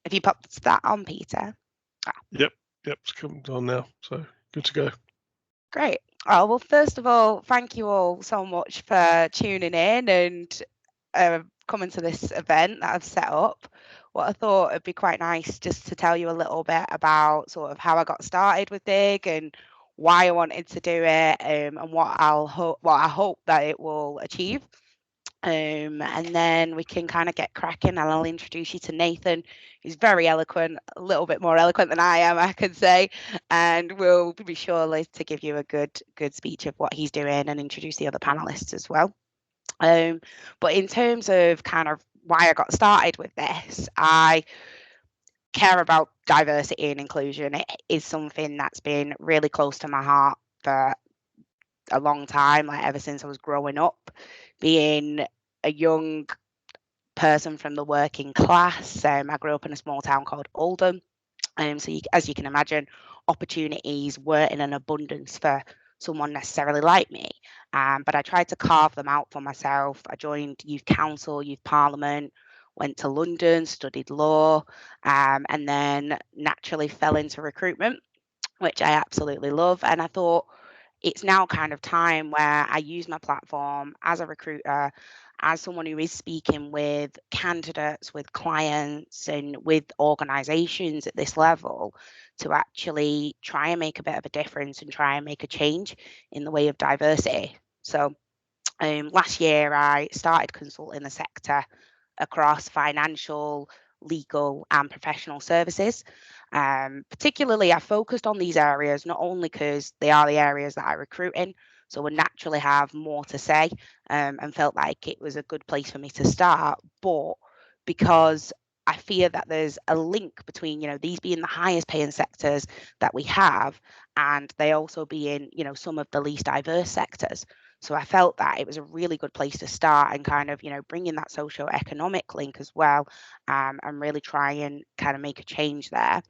Have you popped that on, Peter? Yep, it's come on now, so good to go. Great. Oh, well, first of all, thank you all so much for tuning in and coming to this event that I've set up. What I thought it'd be quite nice just to tell you a little bit about sort of how I got started with DIG and why I wanted to do it, and what I hope that it will achieve. And then we can kind of get cracking, and I'll introduce you to Nathan. He's very eloquent, a little bit more eloquent than I am, I can say, and we'll be sure to give you a good speech of what he's doing and introduce the other panelists as well. But in terms of kind of why I got started with this, I care about diversity and inclusion. It is something that's been really close to my heart for a long time, like ever since I was growing up, being a young person from the working class. I grew up in a small town called Oldham. So as you can imagine, opportunities weren't in an abundance for someone necessarily like me. But I tried to carve them out for myself. I joined youth council, youth parliament, went to London, studied law, and then naturally fell into recruitment, which I absolutely love. And I thought it's now kind of time where I use my platform as a recruiter, as someone who is speaking with candidates, with clients, and with organizations at this level to actually try and make a bit of a difference and try and make a change in the way of diversity. So, last year I started consulting the sector across financial, legal, and professional services. Particularly, I focused on these areas not only because they are the areas that I recruit in, so would naturally have more to say, and felt like it was a good place for me to start, but because I fear that there's a link between, these being the highest paying sectors that we have, and they also being, some of the least diverse sectors. So I felt that it was a really good place to start and kind of, bring in that socio-economic link as well, and really try and kind of make a change there.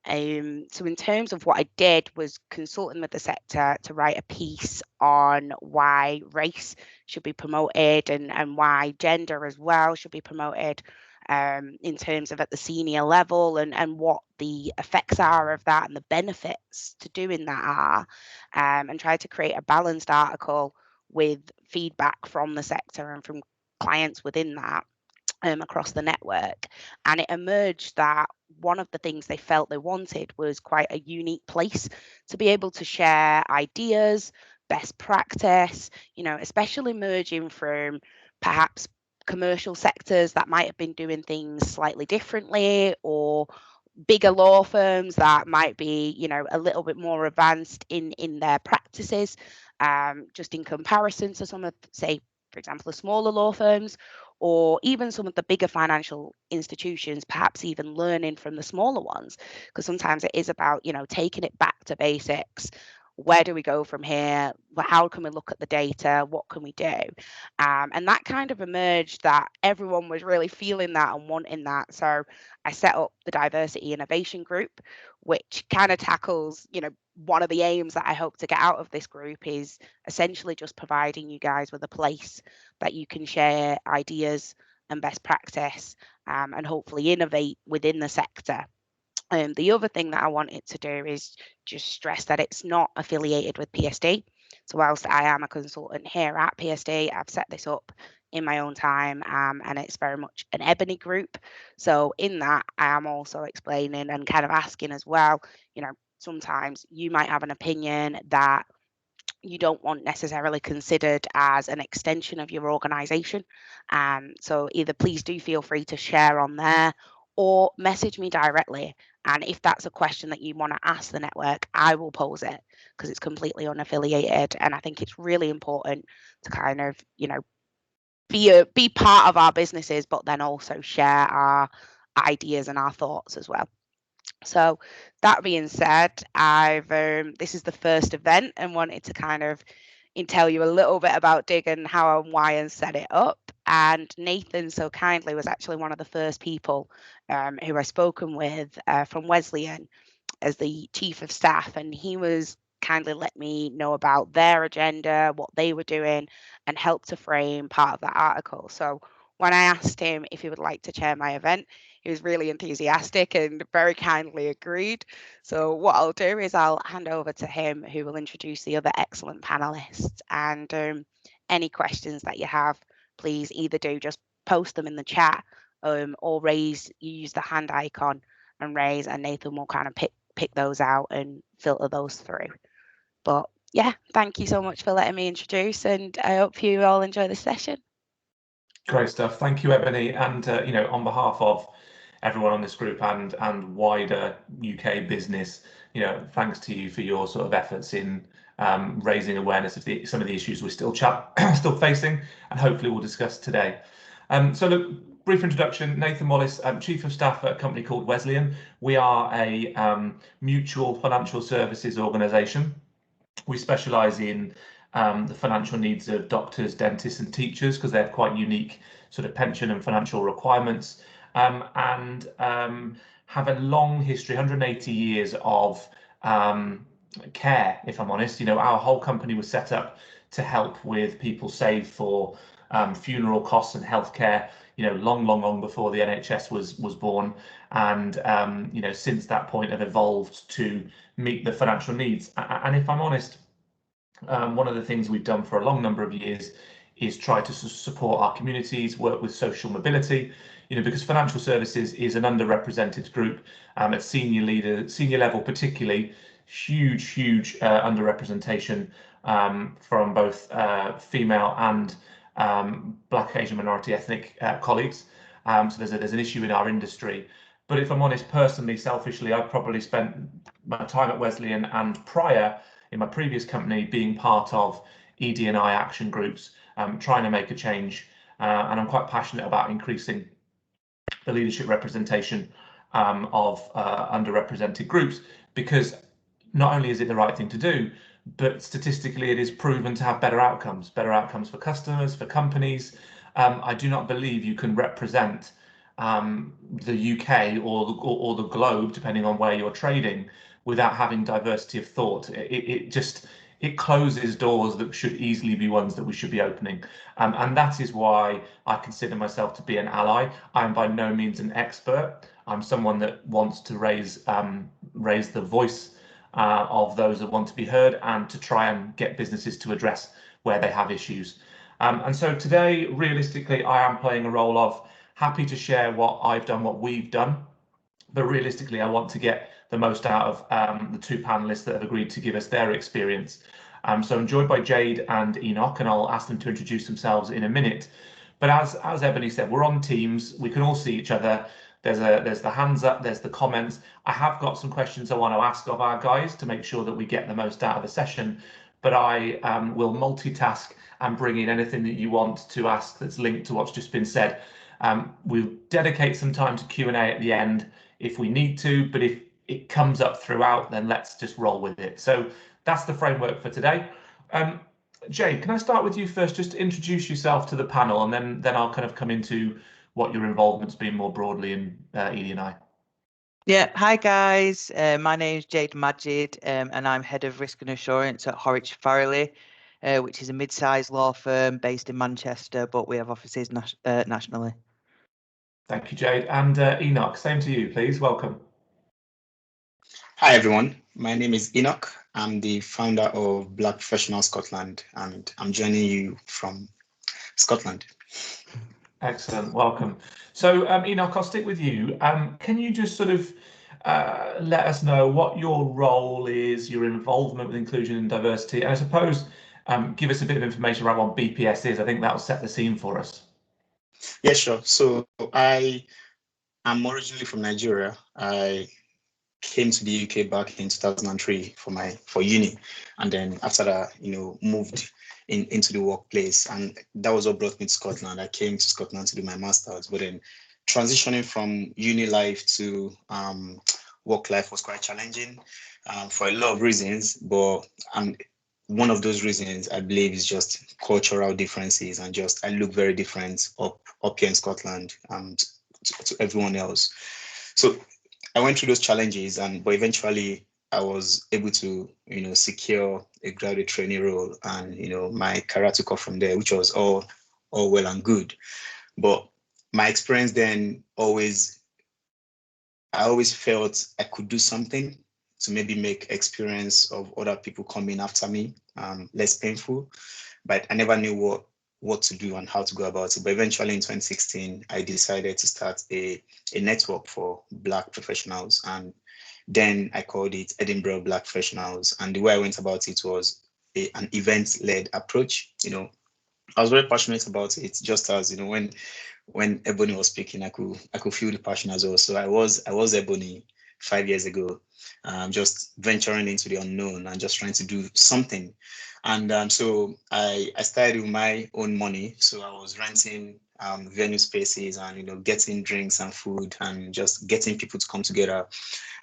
So in terms of what I did was consulting with the sector to write a piece on why race should be promoted and why gender as well should be promoted, in terms of at the senior level, and what the effects are of that and the benefits to doing that are, and try to create a balanced article with feedback from the sector and from clients within that, across the network. And it emerged that one of the things they felt they wanted was quite a unique place to be able to share ideas, best practice, especially emerging from perhaps commercial sectors that might have been doing things slightly differently, or bigger law firms that might be, a little bit more advanced in their practices, just in comparison to some of, say, for example, the smaller law firms, or even some of the bigger financial institutions, perhaps even learning from the smaller ones, because sometimes it is about, taking it back to basics. Where do we go from here? How can we look at the data? What can we do? And that kind of emerged that everyone was really feeling that and wanting that. So I set up the Diversity Innovation Group, which kind of tackles, one of the aims that I hope to get out of this group is essentially just providing you guys with a place that you can share ideas and best practice, and hopefully innovate within the sector. The other thing that I wanted to do is just stress that it's not affiliated with PSD. So whilst I am a consultant here at PSD, I've set this up in my own time, and it's very much an ebony group. So in that, I am also explaining and kind of asking as well, sometimes you might have an opinion that you don't want necessarily considered as an extension of your organization. So either please do feel free to share on there or message me directly. And if that's a question that you want to ask the network, I will pose it because it's completely unaffiliated. And I think it's really important to kind of, be part of our businesses, but then also share our ideas and our thoughts as well. So that being said, I've this is the first event and wanted to kind of tell you a little bit about DIG and how and why and set it up. And Nathan so kindly was actually one of the first people, who I spoken with, from Wesleyan as the chief of staff, and he was kindly let me know about their agenda, what they were doing, and helped to frame part of that article. So when I asked him if he would like to chair my event, he was really enthusiastic and very kindly agreed. So what I'll do is I'll hand over to him, who will introduce the other excellent panelists. And any questions that you have, please either do just post them in the chat, or use the hand icon and raise, and Nathan will kind of pick those out and filter those through. But yeah, thank you so much for letting me introduce, and I hope you all enjoy the session. Great stuff. Thank you, Ebony. And on behalf of everyone on this group and wider UK business, thanks to you for your sort of efforts in raising awareness of some of the issues we're still facing, and hopefully we'll discuss today. So look, brief introduction. Nathan Wallis, Chief of Staff at a company called Wesleyan. We are a mutual financial services organisation. We specialise in the financial needs of doctors, dentists and teachers, because they have quite unique sort of pension and financial requirements, and have a long history, 180 years of care, if I'm honest. Our whole company was set up to help with people save for funeral costs and healthcare, long before the NHS was born, and since that point have evolved to meet the financial needs. And if I'm honest, one of the things we've done for a long number of years is try to support our communities, work with social mobility, because financial services is an underrepresented group at senior level, particularly huge underrepresentation from both female and Black, Asian, minority ethnic colleagues. So there's an issue in our industry. But if I'm honest, personally, selfishly, I've probably spent my time at Wesleyan and prior in my previous company being part of ED&I action groups, trying to make a change. And I'm quite passionate about increasing the leadership representation of underrepresented groups, because not only is it the right thing to do, but statistically it is proven to have better outcomes for customers, for companies. I do not believe you can represent the UK or the globe, depending on where you're trading, without having diversity of thought. It closes doors that should easily be ones that we should be opening. And that is why I consider myself to be an ally. I'm by no means an expert. I'm someone that wants to raise the voice of those that want to be heard, and to try and get businesses to address where they have issues. And so today, realistically, I am playing a role of happy to share what I've done, what we've done. But realistically, I want to get the most out of the two panelists that have agreed to give us their experience. So I'm joined by Jade and Enoch, and I'll ask them to introduce themselves in a minute. But as Ebony said, we're on Teams. We can all see each other. There's the hands up, there's the comments. I have got some questions I want to ask of our guys to make sure that we get the most out of the session. But I will multitask and bring in anything that you want to ask that's linked to what's just been said. We'll dedicate some time to Q&A at the end if we need to, but if it comes up throughout, then let's just roll with it. So that's the framework for today. Jade, can I start with you first? Just introduce yourself to the panel, and then I'll kind of come into what your involvement's been more broadly in ED&I. Yeah, hi guys. My name is Jade Majid, and I'm head of risk and assurance at Horwich Farrelly, which is a mid-sized law firm based in Manchester, but we have offices nationally. Thank you, Jade. And Enoch, same to you, please. Welcome. Hi, everyone. My name is Enoch. I'm the founder of Black Professional Scotland, and I'm joining you from Scotland. Excellent. Welcome. So, Enoch, I'll stick with you. Can you just sort of let us know what your role is, your involvement with inclusion and diversity, and I suppose give us a bit of information around what BPS is. I think that'll set the scene for us. Yeah, sure. So I am originally from Nigeria. I came to the UK back in 2003 for uni, and then after that, moved into the workplace, and that was what brought me to Scotland. I came to Scotland to do my master's, but then transitioning from uni life to work life was quite challenging for a lot of reasons, but one of those reasons I believe is just cultural differences, and just I look very different up here in Scotland to everyone else. So I went through those challenges, but eventually I was able to secure a graduate trainee role, and my career took off from there, which was all well and good. But my experience then I always felt I could do something to maybe make experience of other people coming after me less painful, but I never knew what to do and how to go about it. But eventually in 2016, I decided to start a network for Black professionals. And then I called it Edinburgh Black Professionals. And the way I went about it was an event-led approach. I was very passionate about it, just as, when Ebony was speaking, I could feel the passion as well. So I was Ebony 5 years ago, just venturing into the unknown and just trying to do something. And so I started with my own money. So I was renting venue spaces and getting drinks and food and just getting people to come together.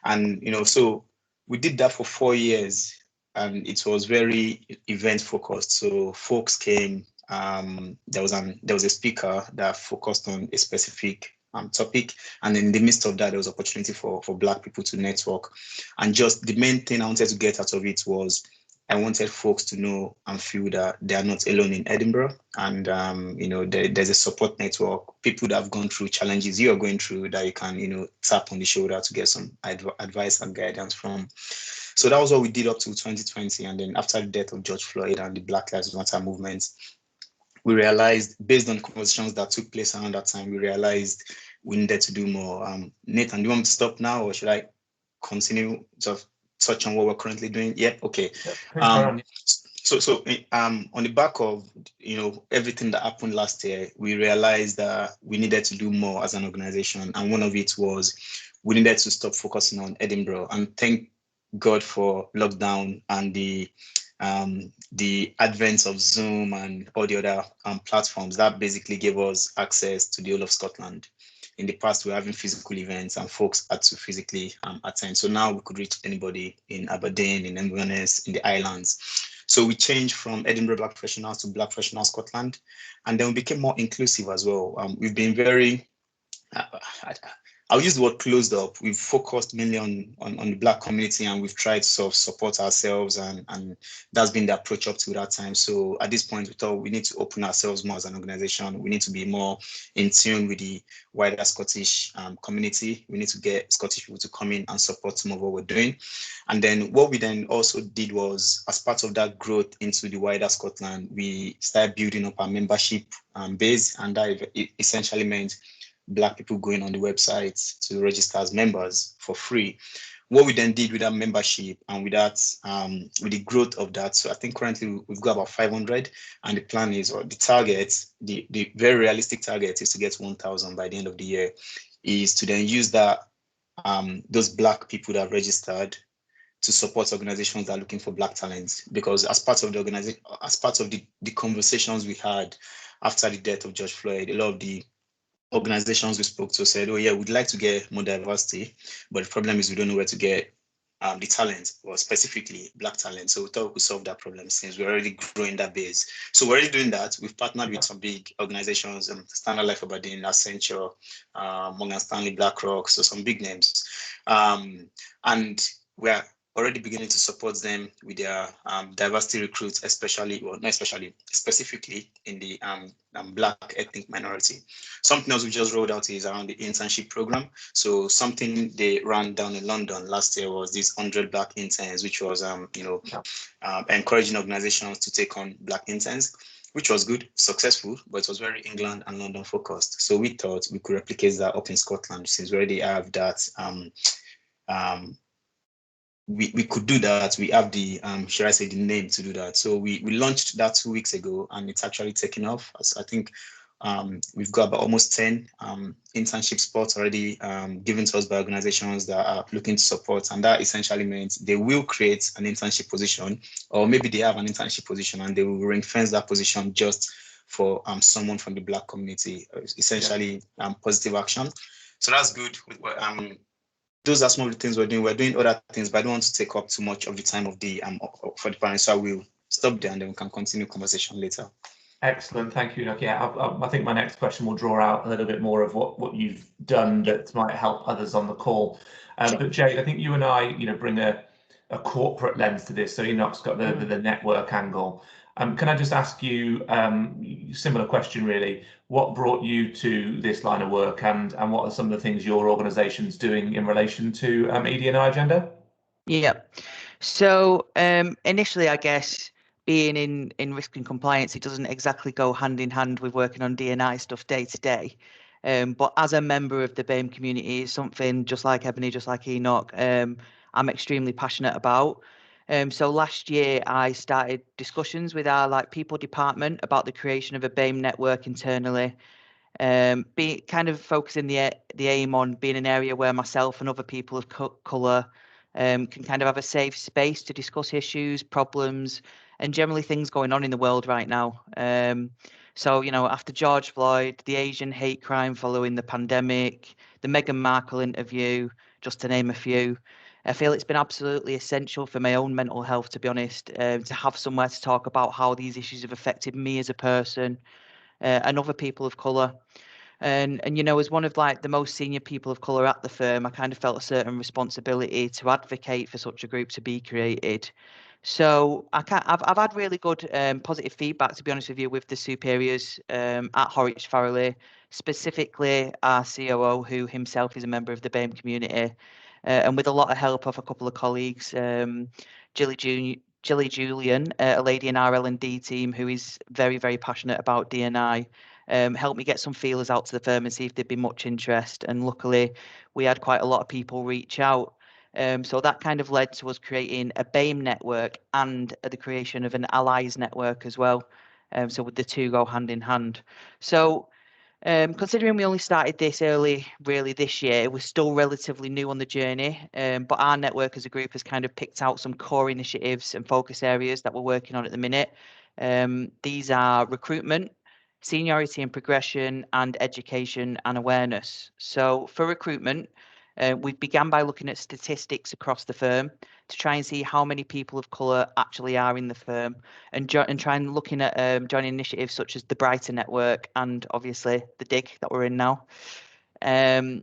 And so we did that for 4 years, and it was very event focused. So folks came. There was a speaker that focused on a specific topic, and in the midst of that, there was opportunity for Black people to network. And just the main thing I wanted to get out of it was I wanted folks to know and feel that they are not alone in Edinburgh, and there's a support network, people that have gone through challenges you are going through, that you can tap on the shoulder to get some advice and guidance from. So that was what we did up to 2020, and then after the death of George Floyd and the Black Lives Matter movement, we realized, based on conversations that took place around that time, we realized we needed to do more. Nathan, do you want me to stop now, or should I continue to touch on what we're currently doing? Yeah, okay. So on the back of everything that happened last year, we realized that we needed to do more as an organization, and one of it was we needed to stop focusing on Edinburgh. And thank God for lockdown and the advent of Zoom and all the other platforms that basically gave us access to the whole of Scotland. In the past, we were having physical events and folks had to physically attend. So now we could reach anybody in Aberdeen, in Inverness, in the islands. So we changed from Edinburgh Black Professionals to Black Professionals Scotland, and then we became more inclusive as well. We've been very, I'll use the word closed up. We've focused mainly on the Black community, and we've tried to sort of support ourselves, and that's been the approach up to that time. So at this point, we thought we need to open ourselves more as an organization. We need to be more in tune with the wider Scottish community. We need to get Scottish people to come in and support some of what we're doing. And then what we then also did was, as part of that growth into the wider Scotland, we started building up our membership base, and that essentially meant Black people going on the website to register as members for free. What we then did with that membership and with that, with the growth of that, so I think currently we've got about 500, and the plan is, or the target, the very realistic target is to get 1,000 by the end of the year, is to then use that, those Black people that have registered to support organizations that are looking for Black talents. Because as part of the organization, as part of the conversations we had after the death of George Floyd, a lot of the organizations we spoke to said, oh yeah, we'd like to get more diversity, but the problem is we don't know where to get the talent, or specifically Black talent. So we thought we could solve that problem since we're already growing that base. So we're already doing that. We've partnered with some big organizations, Standard Life Aberdeen, Accenture, Morgan Stanley, BlackRock, so some big names. And we're already beginning to support them with their diversity recruits, specifically in the Black ethnic minority. Something else we just rolled out is around the internship program. So something they ran down in London last year was these 100 Black interns, which was encouraging organizations to take on Black interns, which was good, successful, but it was very England and London focused. So we thought we could replicate that up in Scotland, since we already have that. We could do that. We have the, should I say, the name to do that. So we launched that 2 weeks ago, and it's actually taken off. So I think we've got about almost 10 internship spots already given to us by organizations that are looking to support. And that essentially means they will create an internship position, or maybe they have an internship position and they will ring fence that position just for someone from the Black community, essentially positive action. So that's good. Those are some of the things we're doing. We're doing other things, but I don't want to take up too much of the time of the for the panel. So I will stop there, and then we can continue conversation later. Excellent, thank you, Enoch. Yeah, I think my next question will draw out a little bit more of what you've done that might help others on the call. But Jade, I think you and I, bring a corporate lens to this. So Enoch's got the network angle. Can I just ask you similar question really? What brought you to this line of work, and what are some of the things your organisation's doing in relation to ED&I agenda? Yeah. So initially, I guess being in risk and compliance, it doesn't exactly go hand in hand with working on D&I stuff day to day. But as a member of the BAME community, is something just like Ebony, just like Enoch, I'm extremely passionate about. So last year, I started discussions with our people department about the creation of a BAME network internally. Be kind of focusing the aim on being an area where myself and other people of colour can kind of have a safe space to discuss issues, problems, and generally things going on in the world right now. So, after George Floyd, the Asian hate crime following the pandemic, the Meghan Markle interview, just to name a few, I feel it's been absolutely essential for my own mental health, to be honest, to have somewhere to talk about how these issues have affected me as a person and other people of colour. And as one of the most senior people of colour at the firm, I kind of felt a certain responsibility to advocate for such a group to be created. So I've had really good positive feedback, to be honest with you, with the superiors at Horwich Farrelly, specifically our COO, who himself is a member of the BAME community, and with a lot of help of a couple of colleagues, Jilly Julian, a lady in our L&D team who is very, very passionate about D&I. Helped me get some feelers out to the firm and see if there'd be much interest. And luckily, we had quite a lot of people reach out. So that kind of led to us creating a BAME network and the creation of an allies network as well. So with the two go hand in hand. So considering we only started this early, really this year, we're still relatively new on the journey. But our network as a group has kind of picked out some core initiatives and focus areas that we're working on at the minute. These are recruitment, seniority and progression, and education and awareness. So for recruitment, we began by looking at statistics across the firm to try and see how many people of colour actually are in the firm, and try and looking at joining initiatives such as the Brighter Network and obviously the D.I.G that we're in now. And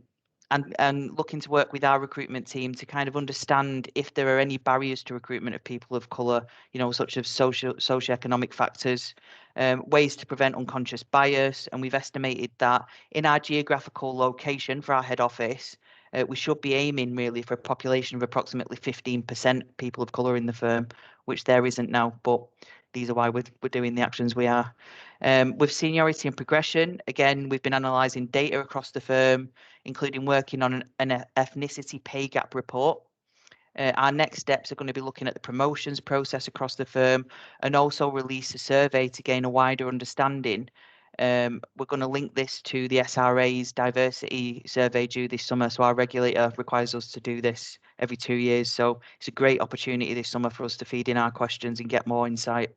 looking to work with our recruitment team to kind of understand if there are any barriers to recruitment of people of colour, such as socioeconomic factors, ways to prevent unconscious bias. And we've estimated that in our geographical location for our head office, we should be aiming really for a population of approximately 15% people of colour in the firm, which there isn't now, but these are why we're doing the actions we are. With seniority and progression, again, we've been analysing data across the firm, including working on an ethnicity pay gap report. Our next steps are going to be looking at the promotions process across the firm and also release a survey to gain a wider understanding. We're going to link this to the SRA's diversity survey due this summer. So our regulator requires us to do this every 2 years. So it's a great opportunity this summer for us to feed in our questions and get more insight.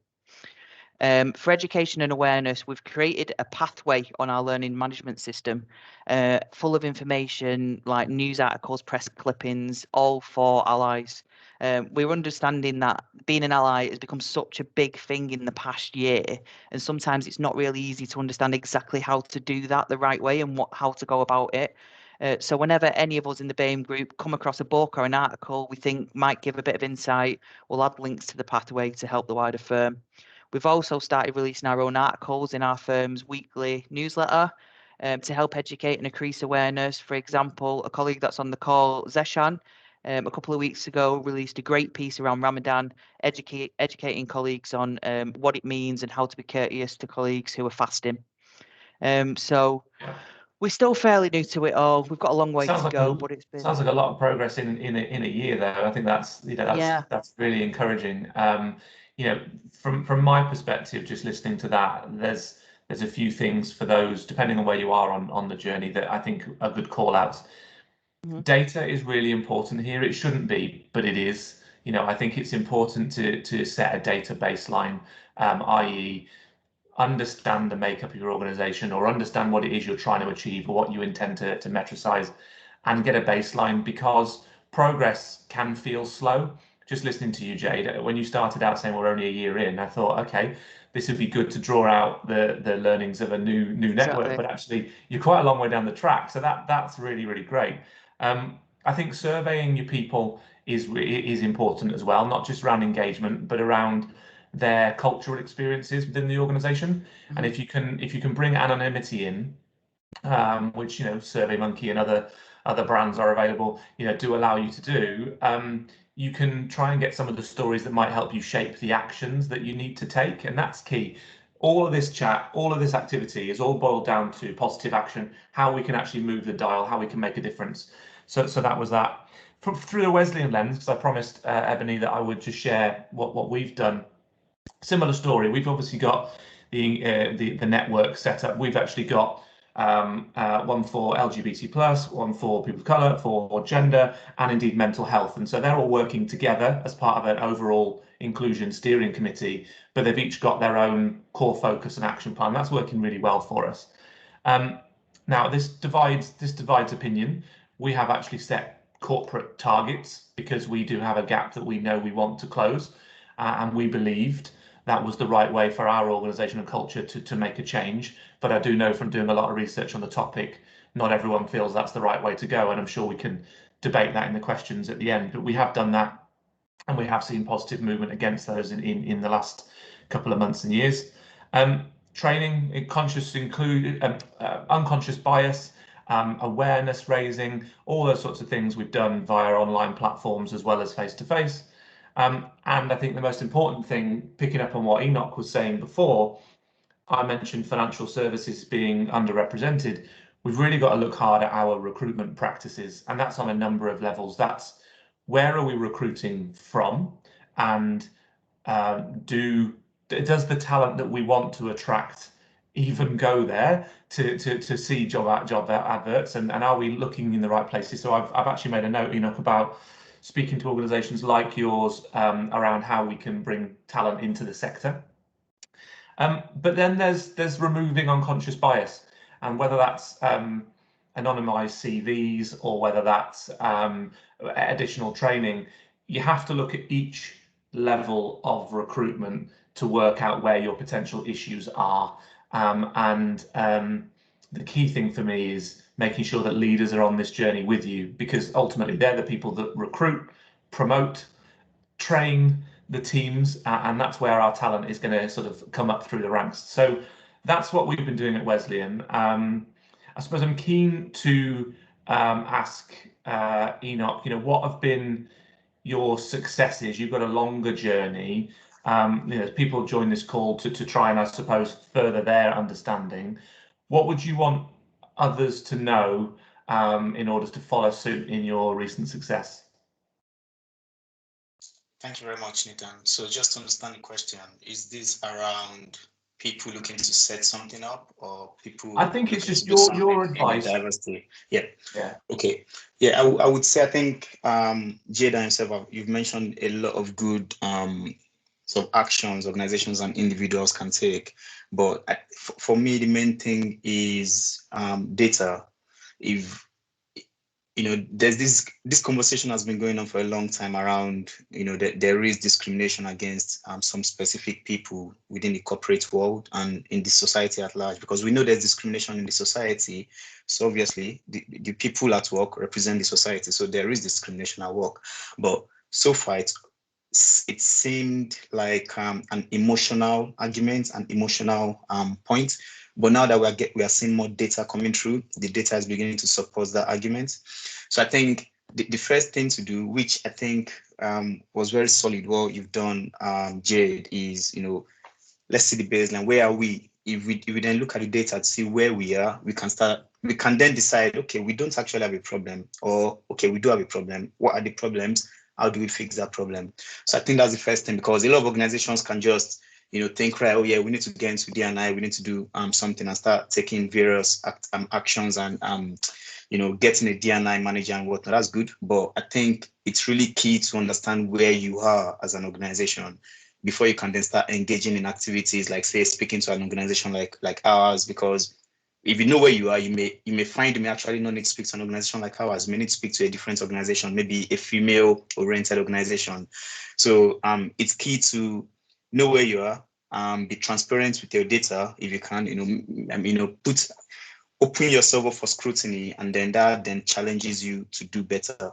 For education and awareness, we've created a pathway on our learning management system full of information like news articles, press clippings, all for allies. We're understanding that being an ally has become such a big thing in the past year, and sometimes it's not really easy to understand exactly how to do that the right way and how to go about it. So whenever any of us in the BAME group come across a book or an article we think might give a bit of insight, we'll add links to the pathway to help the wider firm. We've also started releasing our own articles in our firm's weekly newsletter to help educate and increase awareness. For example, a colleague that's on the call, Zeshan, a couple of weeks ago released a great piece around Ramadan, educating colleagues on what it means and how to be courteous to colleagues who are fasting. So we're still fairly new to it all. We've got a long way to go, but it's been... Sounds like a lot of progress in a year, though. I think that's that's really encouraging. From my perspective, just listening to that, there's a few things for those, depending on where you are on the journey, that I think are good call outs. Data is really important here. It shouldn't be, but it is. I think it's important to set a data baseline, i.e. understand the makeup of your organization or understand what it is you're trying to achieve or what you intend to metricize, and get a baseline, because progress can feel slow. Just listening to you, Jade, when you started out saying we're only a year in, I thought, okay, this would be good to draw out the learnings of a new network, but actually you're quite a long way down the track. So that's really, really great. I think surveying your people is important as well, not just around engagement, but around their cultural experiences within the organization. And if you can bring anonymity in, which, you know, SurveyMonkey and other brands are available, you know, do allow you to do, you can try and get some of the stories that might help you shape the actions that you need to take, and that's key. All of this chat, all of this activity is all boiled down to positive action, how we can actually move the dial, how we can make a difference. So that was that. Through the Wesleyan lens, because I promised Ebony that I would just share what we've done. Similar story. We've obviously got the network set up. We've actually got one for LGBT+, one for people of colour, for gender, and indeed mental health. And so they're all working together as part of an overall inclusion steering committee, but they've each got their own core focus and action plan. That's working really well for us. Now, this divides opinion. We have actually set corporate targets because we do have a gap that we know we want to close, and we believed that was the right way for our organisation and culture to make a change. But I do know from doing a lot of research on the topic, not everyone feels that's the right way to go, and I'm sure we can debate that in the questions at the end. But we have done that, and we have seen positive movement against those in the last couple of months and years. Training, unconscious bias, awareness raising, all those sorts of things we've done via online platforms as well as face-to-face. And I think the most important thing, picking up on what Enoch was saying before, I mentioned financial services being underrepresented. We've really got to look hard at our recruitment practices, and that's on a number of levels. That's where are we recruiting from, and does the talent that we want to attract even go there to see job adverts, and are we looking in the right places? So I've actually made a note, Enoch, about speaking to organisations like yours around how we can bring talent into the sector. But then there's removing unconscious bias, and whether that's anonymised CVs or whether that's additional training, you have to look at each level of recruitment to work out where your potential issues are. The key thing for me is making sure that leaders are on this journey with you, because ultimately they're the people that recruit, promote, train the teams, and that's where our talent is going to sort of come up through the ranks. So that's what we've been doing at Wesleyan. I suppose I'm keen to ask Enoch, you know, what have been your successes? You've got a longer journey. You know, people join this call to try and, I suppose, further their understanding. What would you want others to know in order to follow suit in your recent success? Thank you very much, Nathan. So just to understand the question, is this around people looking to set something up, or people? I think it's just your advice. Diversity. Yeah. Yeah. Okay. Yeah, I would say, I think Jade and yourself, you've mentioned a lot of good sort of actions organizations and individuals can take. But for me, the main thing is data. If you know, there's this conversation has been going on for a long time around, you know, that there is discrimination against some specific people within the corporate world and in the society at large, because we know there's discrimination in the society. So obviously the people at work represent the society. So there is discrimination at work. But so far it seemed like an emotional argument, an emotional point. But now that we are seeing more data coming through, the data is beginning to support that argument. So I think the first thing to do, which I think was very solid, what you've done, Jade, is, you know, let's see the baseline. Where are we? If we then look at the data to see where we are, we can then decide, okay, we don't actually have a problem, or okay, we do have a problem. What are the problems? How do we fix that problem? So I think that's the first thing, because a lot of organizations can just, you know, think, right, oh yeah, we need to get into D&I, we need to do something and start taking various actions and you know, getting a D&I manager and whatnot. That's good, but I think it's really key to understand where you are as an organization before you can then start engaging in activities like, say, speaking to an organization like ours. Because if you know where you are, you may find you may actually not need to speak to an organization like ours. You may need to speak to a different organization, maybe a female-oriented organization. So it's key to know where you are, be transparent with your data if you can, open yourself up for scrutiny, and then that then challenges you to do better.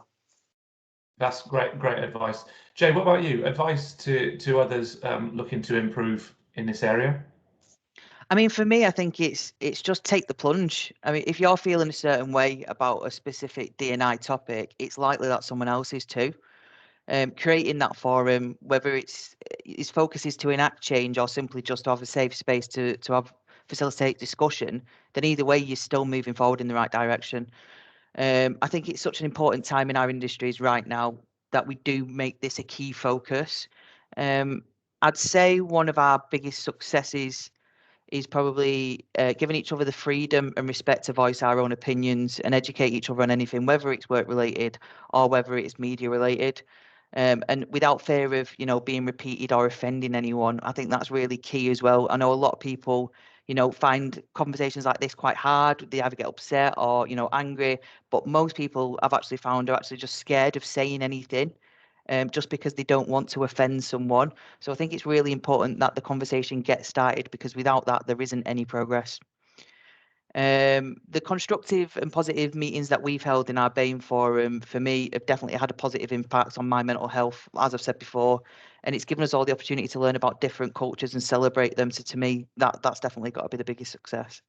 That's great advice. Jade, what about you? Advice to others looking to improve in this area? I mean, for me, I think it's just take the plunge. I mean, if you're feeling a certain way about a specific D&I topic, it's likely that someone else is too. Creating that forum, whether its focus is to enact change or simply just to have a safe space to have facilitate discussion, then either way, you're still moving forward in the right direction. I think it's such an important time in our industries right now that we do make this a key focus. I'd say one of our biggest successes is probably giving each other the freedom and respect to voice our own opinions and educate each other on anything, whether it's work related or whether it's media related. And without fear of, being repeated or offending anyone. I think that's really key as well. I know a lot of people, find conversations like this quite hard. They either get upset or, angry. But most people I've actually found are actually just scared of saying anything. Just because they don't want to offend someone. So I think it's really important that the conversation gets started, because without that, there isn't any progress. The constructive and positive meetings that we've held in our BAME forum, for me, have definitely had a positive impact on my mental health, as I've said before, and it's given us all the opportunity to learn about different cultures and celebrate them. So to me, that's definitely got to be the biggest success.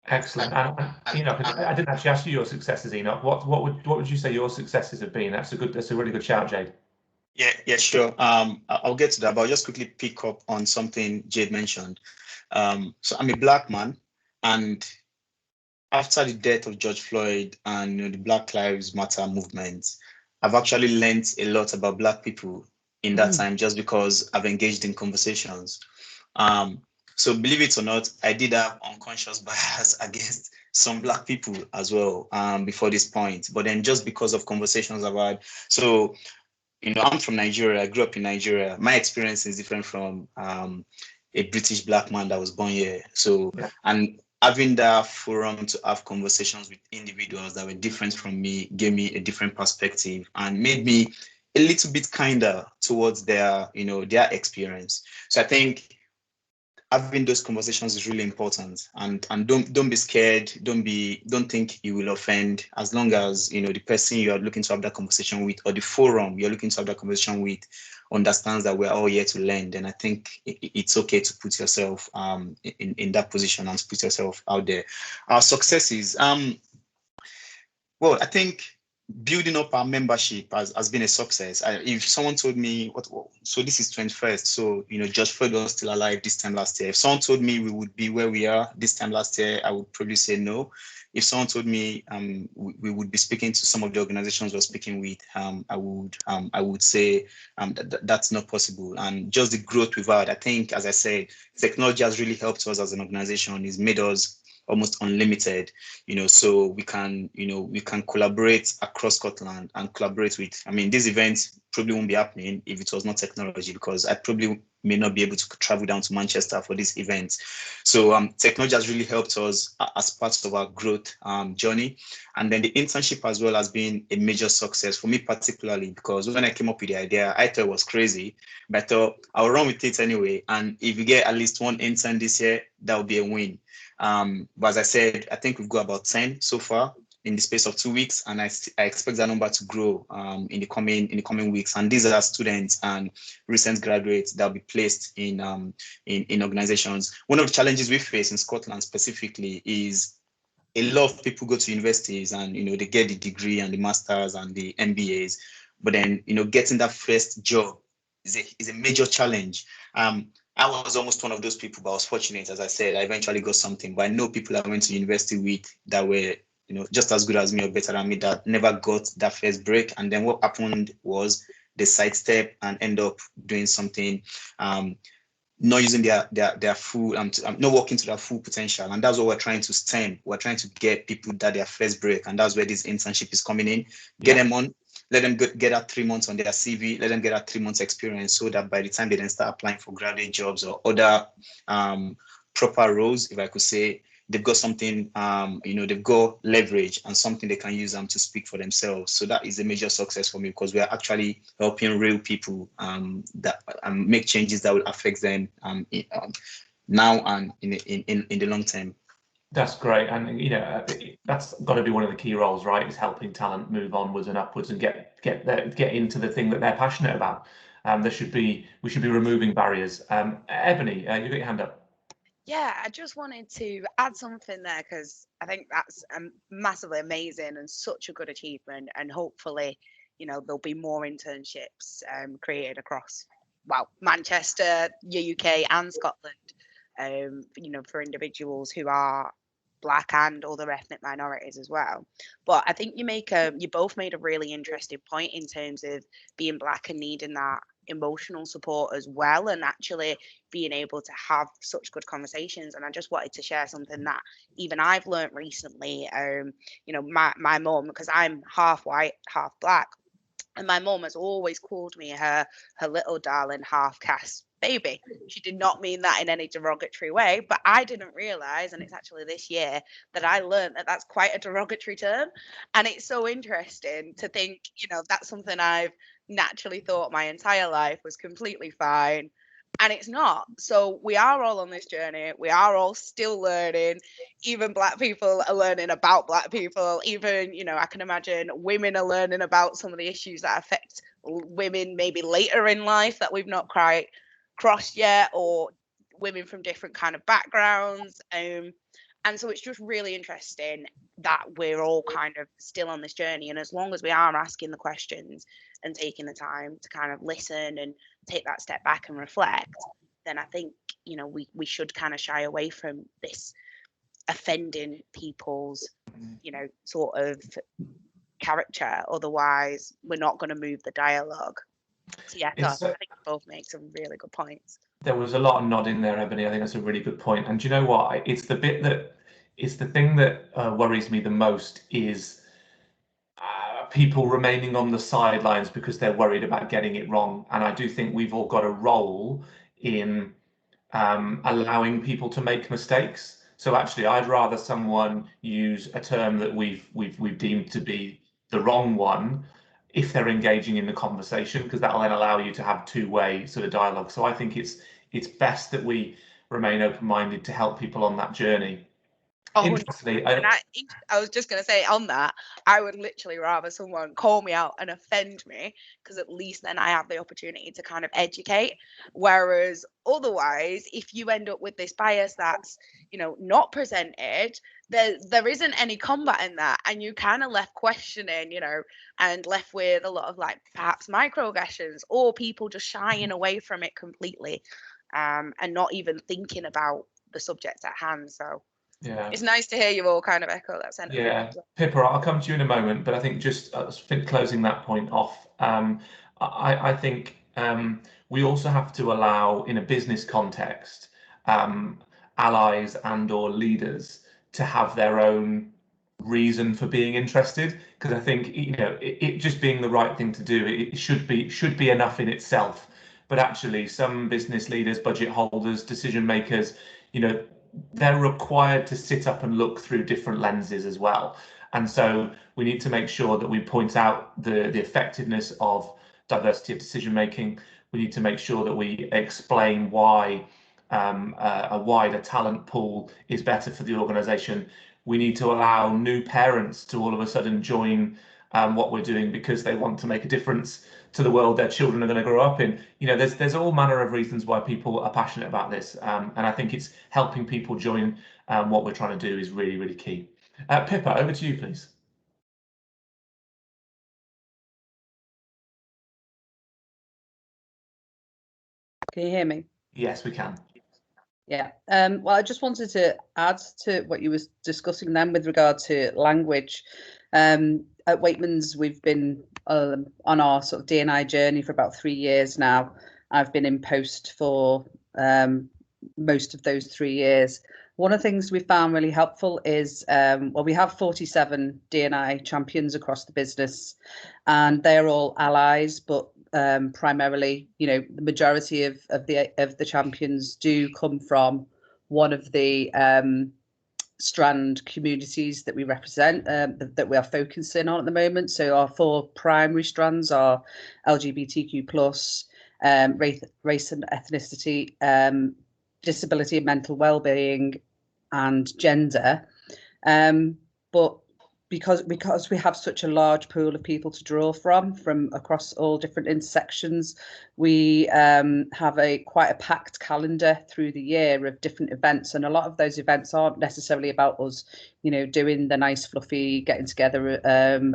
Excellent. And Enoch, I didn't actually ask you your successes, Enoch. What would you say your successes have been? That's a really good shout, Jade. Yeah, sure. I'll get to that, but I'll just quickly pick up on something Jade mentioned. So I'm a Black man, and after the death of George Floyd and the Black Lives Matter movement, I've actually learned a lot about Black people in that time, just because I've engaged in conversations. So believe it or not, I did have unconscious bias against some Black people as well before this point. But then just because of conversations I've had, so I'm from Nigeria. I grew up in Nigeria. My experience is different from a British Black man that was born here. So, and having that forum to have conversations with individuals that were different from me gave me a different perspective and made me a little bit kinder towards their experience. So I think having those conversations is really important, and don't be scared. Don't think you will offend, as long as the person you are looking to have that conversation with, or the forum you're looking to have that conversation with, understands that we're all here to learn. Then I think it's okay to put yourself in that position and put yourself out there. Our successes, well, I think building up our membership has been a success. If someone told me so this is 21st, so George Floyd was still alive this time last year. If someone told me we would be where we are this time last year, I would probably say no. If someone told me we would be speaking to some of the organizations we're speaking with, I would say that's not possible. And just the growth we've had, I think, as I said, technology has really helped us as an organization. It's made us almost unlimited, so we can collaborate across Scotland and collaborate with, this event probably won't be happening if it was not technology, because I probably may not be able to travel down to Manchester for this event. So technology has really helped us as part of our growth journey. And then the internship as well has been a major success for me, particularly because when I came up with the idea, I thought it was crazy, but I thought I'll run with it anyway. And if you get at least one intern this year, that would be a win. But as I said, I think we've got about 10 so far in the space of 2 weeks, and I expect that number to grow in the coming weeks. And these are students and recent graduates that will be placed in organizations. One of the challenges we face in Scotland specifically is a lot of people go to universities and they get the degree and the masters and the MBAs, but then getting that first job is a major challenge. I was almost one of those people, but I was fortunate. As I said, I eventually got something. But I know people I went to university with that were, just as good as me or better than me, that never got that first break. And then what happened was they sidestep and end up doing something, not using their full, not working to their full potential. And that's what we're trying to stem. We're trying to get people that their first break, and that's where this internship is coming in. Get them on. Let them get that 3 months on their CV. Let them get that 3 months experience, so that by the time they then start applying for graduate jobs or other proper roles, if I could say, they've got something, they've got leverage and something they can use to speak for themselves. So that is a major success for me, because we are actually helping real people that make changes that will affect them now and in the long term. That's great, and that's got to be one of the key roles, right? Is helping talent move onwards and upwards and get into the thing that they're passionate about. We should be removing barriers. Ebony, you got your hand up. Yeah, I just wanted to add something there because I think that's massively amazing and such a good achievement. And hopefully, there'll be more internships created across, Manchester, UK, and Scotland. For individuals who are Black and other ethnic minorities as well. But I think you both made a really interesting point in terms of being Black and needing that emotional support as well, and actually being able to have such good conversations. And I just wanted to share something that even I've learned recently. My mum, because I'm half white, half Black, and my mum has always called me her little darling half caste baby. She did not mean that in any derogatory way, but I didn't realize, and it's actually this year that I learned that that's quite a derogatory term. And it's so interesting to think, that's something I've naturally thought my entire life was completely fine. And it's not. So we are all on this journey. We are all still learning. Even Black people are learning about Black people. Even, I can imagine women are learning about some of the issues that affect women maybe later in life that we've not quite crossed yet, or women from different kind of backgrounds. And so it's just really interesting that we're all kind of still on this journey. And as long as we are asking the questions and taking the time to kind of listen and take that step back and reflect, then I think, we should kind of shy away from this offending people's, sort of character. Otherwise, we're not going to move the dialogue. So yeah, I think you both make some really good points. There was a lot of nodding there, Ebony. I think that's a really good point. And do you know what? It's the thing that worries me the most is people remaining on the sidelines because they're worried about getting it wrong. And I do think we've all got a role in allowing people to make mistakes. So actually, I'd rather someone use a term that we've deemed to be the wrong one if they're engaging in the conversation, because that'll then allow you to have two-way sort of dialogue. So I think it's best that we remain open-minded to help people on that journey. Interestingly, I was just going to say on that, I would literally rather someone call me out and offend me, because at least then I have the opportunity to kind of educate. Whereas otherwise, if you end up with this bias that's, not presented, there isn't any combat in that, and you kind of left questioning, and left with a lot of perhaps microaggressions, or people just shying away from it completely, and not even thinking about the subject at hand. So yeah, it's nice to hear you all kind of echo that sentiment. Yeah, Pippa, I'll come to you in a moment, but I think just closing that point off, I think we also have to allow, in a business context, allies and/or leaders to have their own reason for being interested, because I think it just being the right thing to do, it should be enough in itself. But actually, some business leaders, budget holders, decision makers, they're required to sit up and look through different lenses as well. And so we need to make sure that we point out the effectiveness of diversity of decision making. We need to make sure that we explain why a wider talent pool is better for the organization. We need to allow new parents to all of a sudden join what we're doing because they want to make a difference to the world their children are going to grow up in. There's all manner of reasons why people are passionate about this, and I think it's helping people join what we're trying to do is really, really key. Pippa, over to you, please. Can you hear me? Yes, we can. Yeah. Well, I just wanted to add to what you were discussing then with regard to language. At Wakeman's, we've been on our sort of D&I journey for about 3 years now. I've been in post for most of those 3 years. One of the things we found really helpful is, we have 47 D&I champions across the business, and they're all allies, but primarily, the majority of the champions do come from one of the strand communities that we represent, that we are focusing on at the moment. So our 4 primary strands are LGBTQ+, race and ethnicity, disability and mental well-being, and gender. But because we have such a large pool of people to draw from across all different intersections, we have quite a packed calendar through the year of different events, and a lot of those events aren't necessarily about us, doing the nice fluffy getting together,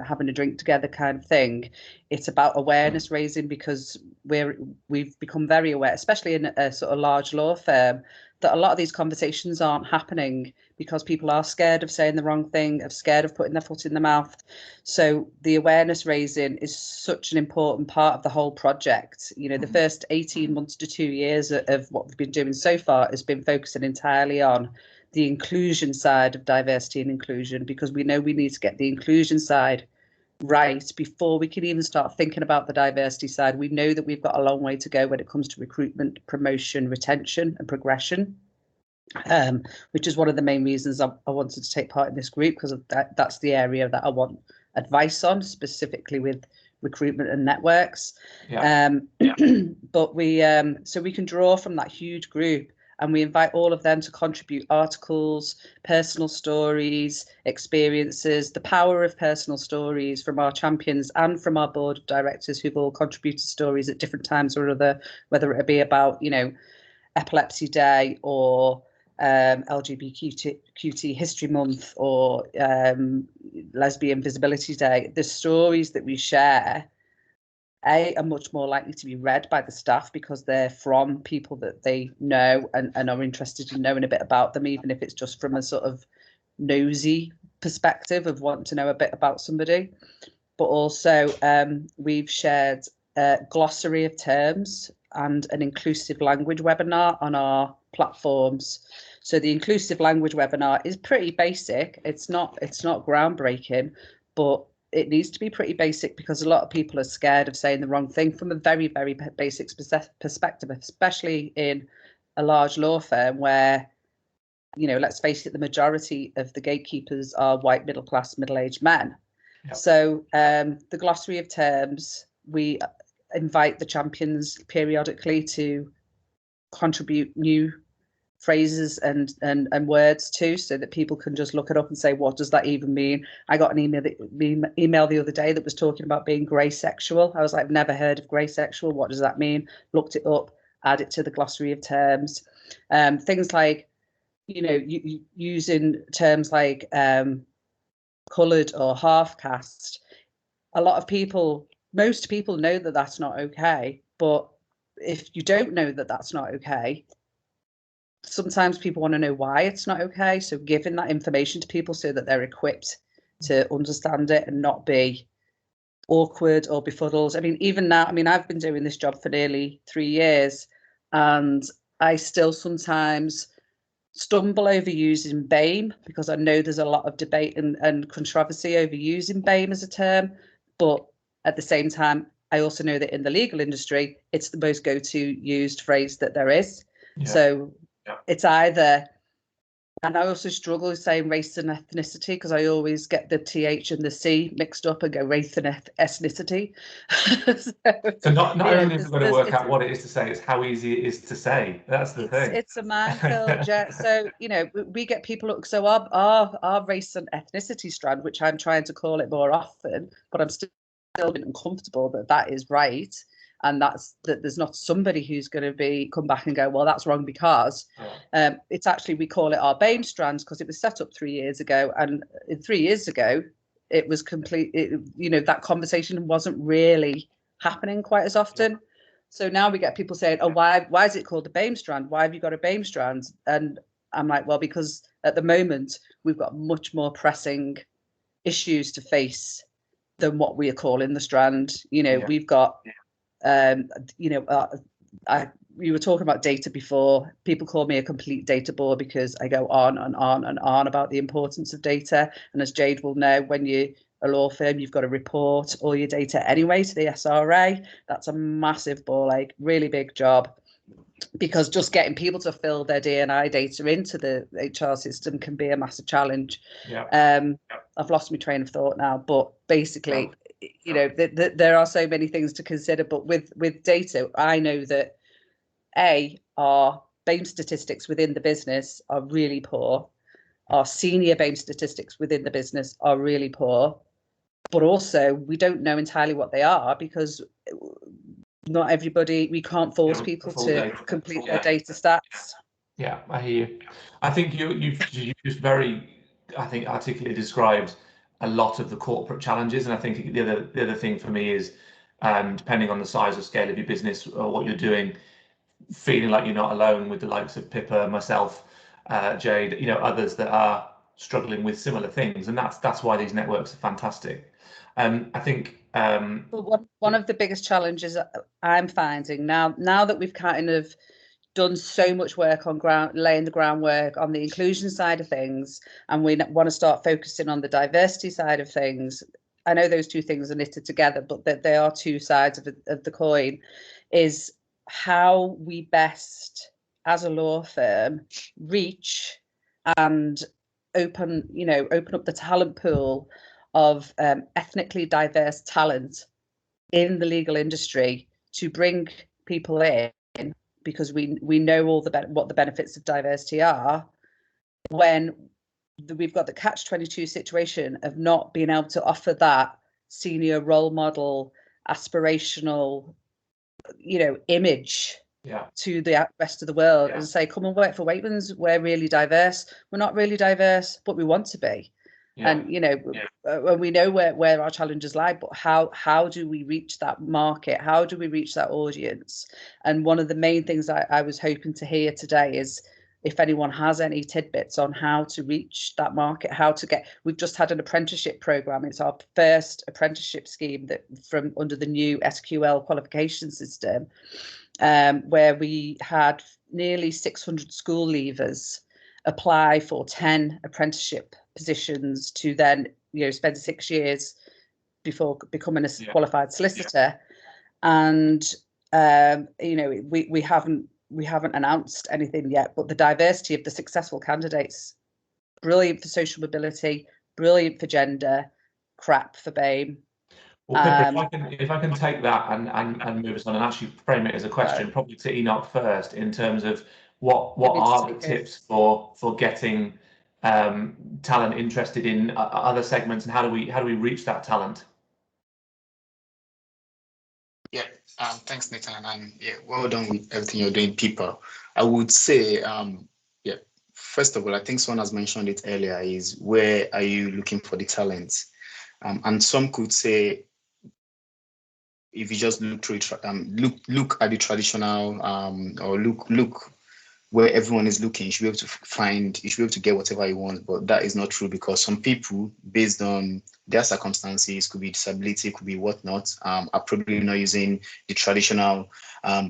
having a drink together kind of thing. It's about awareness raising, because we've become very aware, especially in a sort of large law firm, that a lot of these conversations aren't happening because people are scared of saying the wrong thing, are scared of putting their foot in the mouth. So the awareness raising is such an important part of the whole project. The first 18 months to 2 years of what we've been doing so far has been focusing entirely on the inclusion side of diversity and inclusion, because we know we need to get the inclusion side right before we can even start thinking about the diversity side. We know that we've got a long way to go when it comes to recruitment, promotion, retention and progression, which is one of the main reasons I wanted to take part in this group, because that's the area that I want advice on, specifically with recruitment and networks. But so we can draw from that huge group, and we invite all of them to contribute articles, personal stories, experiences, the power of personal stories from our champions and from our board of directors, who've all contributed stories at different times or other, whether it be about, Epilepsy Day or LGBTQT History Month or Lesbian Visibility Day. The stories that we share are much more likely to be read by the staff, because they're from people that they know and are interested in knowing a bit about them, even if it's just from a sort of nosy perspective of wanting to know a bit about somebody. But also we've shared a glossary of terms and an inclusive language webinar on our platforms. So the inclusive language webinar is pretty basic. It's not groundbreaking, but it needs to be pretty basic, because a lot of people are scared of saying the wrong thing from a very, very basic perspective, especially in a large law firm where, let's face it, the majority of the gatekeepers are white, middle-class, middle-aged men. Yep. So the glossary of terms, we invite the champions periodically to contribute new phrases and words too, so that people can just look it up and say, what does that even mean? I got an email the other day that was talking about being grey sexual. I was like, I've never heard of grey sexual. What does that mean? Looked it up, add it to the glossary of terms. Things like, using terms like coloured or half caste. Most people know that that's not okay, but if you don't know that that's not okay, sometimes people want to know why it's not okay. So giving that information to people so that they're equipped to understand it and not be awkward or befuddled. I mean, even now, I've been doing this job for nearly 3 years, and I still sometimes stumble over using BAME, because I know there's a lot of debate and controversy over using BAME as a term. But at the same time, I also know that in the legal industry, it's the most go-to used phrase that there is. Yeah. So it's either, and I also struggle with saying race and ethnicity, because I always get the TH and the C mixed up and go race and ethnicity. so not only have we got to work out what it is to say, it's how easy it is to say. That's the thing. It's a minefield, yeah. So, we get people, so our race and ethnicity strand, which I'm trying to call it more often, but I'm still uncomfortable that is right. And that there's not somebody who's going to come back and go, well, that's wrong, because it's actually, we call it our BAME strands, because it was set up 3 years ago. And 3 years ago, it was that conversation wasn't really happening quite as often. Yeah. So now we get people saying, oh, why is it called the BAME strand? Why have you got a BAME strand? And I'm like, well, because at the moment, we've got much more pressing issues to face than what we are calling the strand. We've got... we were talking about data before. People call me a complete data bore because I go on and on and on about the importance of data. And as Jade will know, when you're a law firm, you've got to report all your data anyway to the SRA. That's a massive ball ache, really big job, because just getting people to fill their D&I data into the HR system can be a massive challenge. Yeah. I've lost my train of thought now, but basically, there are so many things to consider. But with data, I know that our BAME statistics within the business are really poor. our senior BAME statistics within the business are really poor, but also we don't know entirely what they are because not everybody, we can't force people to complete their data stats. Yeah, I hear you. I think you've just very, I think, articulately described a lot of the corporate challenges, and I think the other thing for me is, depending on the size or scale of your business or what you're doing, feeling like you're not alone with the likes of Pippa, myself, Jade, others that are struggling with similar things, and that's why these networks are fantastic. I think. But one of the biggest challenges I'm finding now that we've kind of done so much work on laying the groundwork on the inclusion side of things, and we want to start focusing on the diversity side of things. I know those two things are knitted together, but that they are two sides of the coin. Is how we best, as a law firm, reach and open up the talent pool of ethnically diverse talent in the legal industry to bring people in, because we know all what the benefits of diversity are, when we've got the catch-22 situation of not being able to offer that senior role model, aspirational, image to the rest of the world, and say, come and work for Waitmans, we're really diverse. We're not really diverse, but we want to be. And we know where our challenges lie, but how do we reach that market? How do we reach that audience? And one of the main things I was hoping to hear today is if anyone has any tidbits on how to reach that market, we've just had an apprenticeship program. It's our first apprenticeship scheme that from under the new SQL qualification system, where we had nearly 600 school leavers apply for 10 apprenticeship positions to then spend 6 years before becoming a qualified solicitor. And we haven't announced anything yet, but the diversity of the successful candidates, brilliant for social mobility, brilliant for gender, crap for BAME. Well, Pippa, if I can take that and move us on and actually frame it as a question, probably to Enoch first, in terms of what are the tips for getting talent interested in other segments, and how do we reach that talent? Yeah, thanks, Nathan, and well done with everything you're doing, Pippa. I would say, first of all, I think someone has mentioned it earlier, is where are you looking for the talent? And some could say, if you just look through look at the traditional or look where everyone is looking, you should be able to get whatever you want. But that is not true, because some people, based on their circumstances, could be disability, could be whatnot, are probably not using the traditional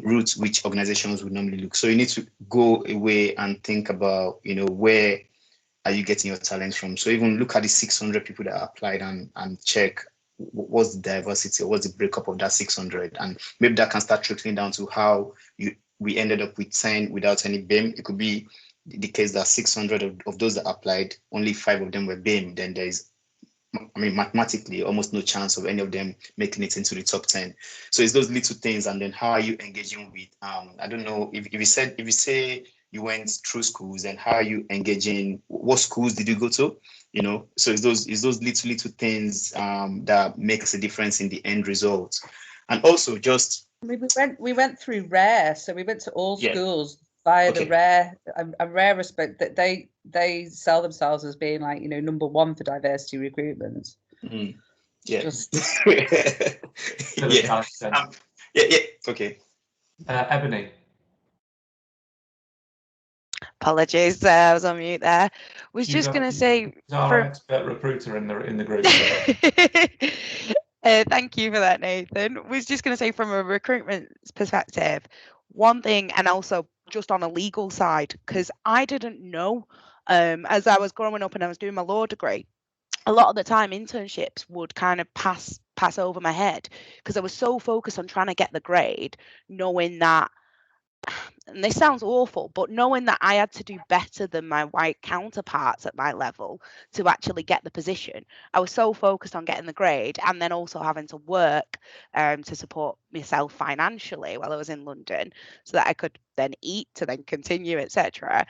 routes which organizations would normally look. So you need to go away and think about, where are you getting your talents from? So even look at the 600 people that applied and check what's the diversity, or what's the breakup of that 600, and maybe that can start trickling down to how we ended up with 10 without any BAME. It could be the case that 600 of those that applied, only 5 of them were BAME. Then there is, mathematically, almost no chance of any of them making it into the top 10. So it's those little things. And then how are you engaging with, I don't know, if you say you went through schools, then how are you engaging? What schools did you go to? So it's those little things that makes a difference in the end result. And also just, we went through RARE, so we went to all schools via the RARE, a RARE respect that they sell themselves as being like, number one for diversity recruitment. Mm-hmm. Yeah. Just Okay. Ebony. Apologies, I was on mute there. Was just going to say, our expert recruiter in the group. Thank you for that, Nathan. Was just going to say, from a recruitment perspective, one thing, and also just on a legal side, because I didn't know, as I was growing up and I was doing my law degree, a lot of the time internships would kind of pass over my head, because I was so focused on trying to get the grade, knowing that, and this sounds awful, but knowing that I had to do better than my white counterparts at my level to actually get the position, I was so focused on getting the grade, and then also having to work to support myself financially while I was in London, so that I could then eat to then continue, etc.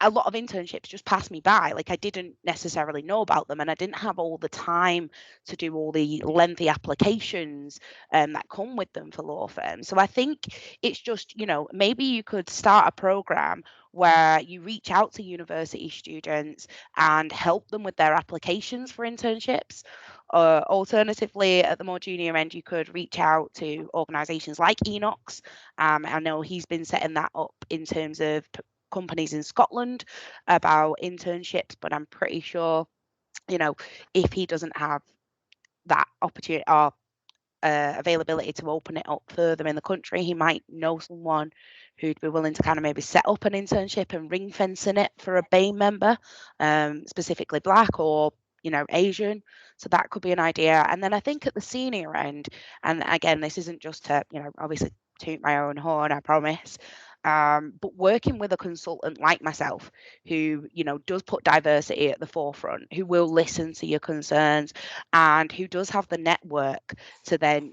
a lot of internships just passed me by. Like I didn't necessarily know about them, and I didn't have all the time to do all the lengthy applications that come with them for law firms. So I think it's just, maybe you could start a program where you reach out to university students and help them with their applications for internships. Alternatively, at the more junior end, you could reach out to organisations like Enoch. I know he's been setting that up in terms of companies in Scotland about internships, but I'm pretty sure, if he doesn't have that opportunity or availability to open it up further in the country, he might know someone who'd be willing to kind of maybe set up an internship and ring fencing it for a BAME member, specifically Black or Asian. So that could be an idea. And then I think at the senior end, and again, this isn't just to obviously toot my own horn, I promise, but working with a consultant like myself who does put diversity at the forefront, who will listen to your concerns, and who does have the network to then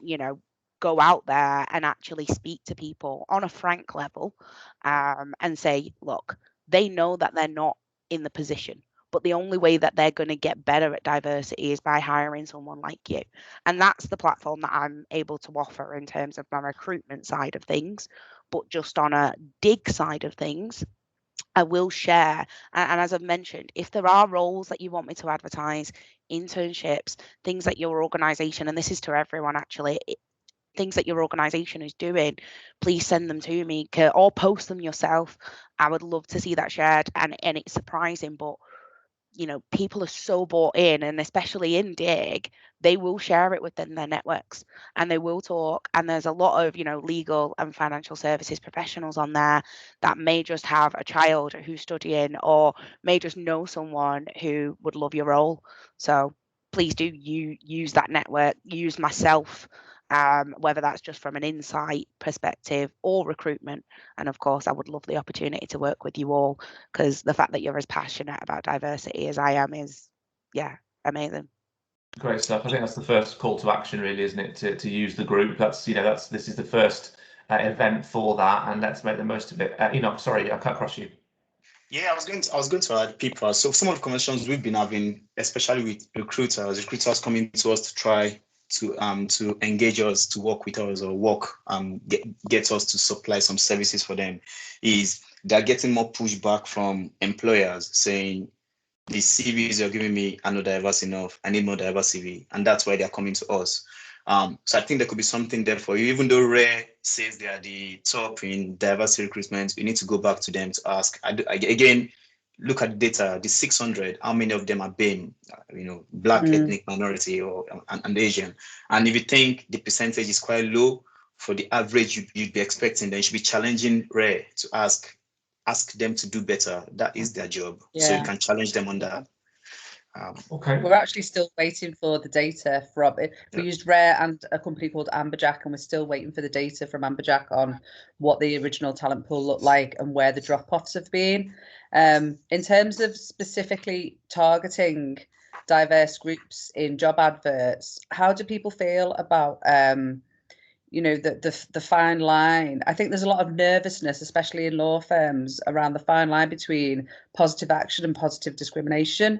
go out there and actually speak to people on a frank level, and say, look, they know that they're not in the position, but the only way that they're going to get better at diversity is by hiring someone like you. And that's the platform that I'm able to offer in terms of my recruitment side of things. But just on a dig side of things, I will share. And as I've mentioned, if there are roles that you want me to advertise, internships, things that your organisation, and this is to everyone actually, things that your organisation is doing, please send them to me or post them yourself. I would love to see that shared. And it's surprising, but people are so bought in, and especially in D.I.G, they will share it within their networks and they will talk. And there's a lot of, legal and financial services professionals on there that may just have a child who's studying or may just know someone who would love your role. So please do use that network, use myself, whether that's just from an insight perspective or recruitment. And of course, I would love the opportunity to work with you all, because the fact that you're as passionate about diversity as I am is, amazing. Great stuff. I think that's the first call to action, really, isn't it? To use the group. This is the first event for that, and let's make the most of it. Enoch, sorry, I cut across you. Yeah, I was going to add people. So some of the conversations we've been having, especially with recruiters coming to us to try to engage us, to work with us, or get us to supply some services for them, is they're getting more pushback from employers saying, the CVs you're giving me are not diverse enough. I need more diverse CV, and that's why they're coming to us. So I think there could be something there for you. Even though Rare says they are the top in diversity recruitment, we need to go back to them to ask. Again, look at the data. The 600, how many of them are BAME? Black, ethnic minority, and Asian. And if you think the percentage is quite low for the average you'd be expecting, then you should be challenging Rare to ask them to do better. That is their job. Yeah. So you can challenge them on that. Okay. We're actually still waiting for the data from it. We used Rare and a company called Amberjack, and we're still waiting for the data from Amberjack on what the original talent pool looked like and where the drop-offs have been. In terms of specifically targeting diverse groups in job adverts, how do people feel about the fine line? I think there's a lot of nervousness, especially in law firms, around the fine line between positive action and positive discrimination.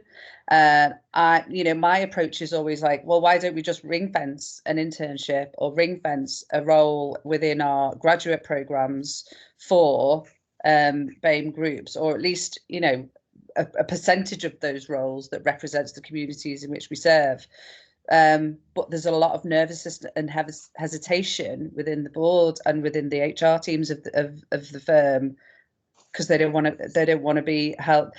My approach is always like, well, why don't we just ring fence an internship or ring fence a role within our graduate programs for BAME groups, or at least a percentage of those roles that represents the communities in which we serve. But there's a lot of nervousness and hesitation within the board and within the HR teams of the firm, because they don't want to be held.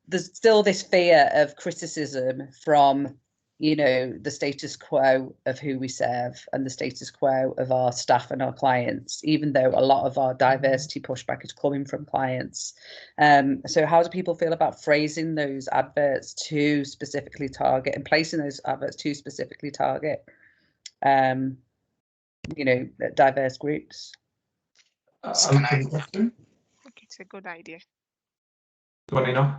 There's still this fear of criticism from the status quo of who we serve and the status quo of our staff and our clients, even though a lot of our diversity pushback is coming from clients. So how do people feel about phrasing those adverts to specifically target and placing those adverts to specifically target diverse groups? It's a good idea. Go on, Enoch.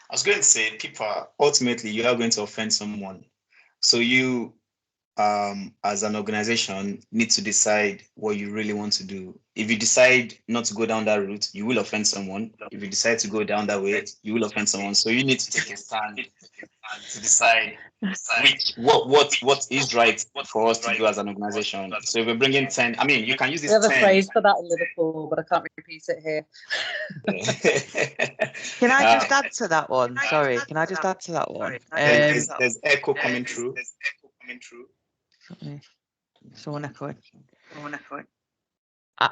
I was going to say, people, ultimately, you are going to offend someone. So you as an organization, need to decide what you really want to do. If you decide not to go down that route, you will offend someone. If you decide to go down that way, you will offend someone. So you need to take a stand to decide what is right for us to do as an organization. So if we're bringing 10, I mean, you can use this We have 10. a phrase for that in Liverpool, but I can't repeat it here. Can I just add to that one? Sorry, can I just add to that one? There's echo coming through. Someone echoing.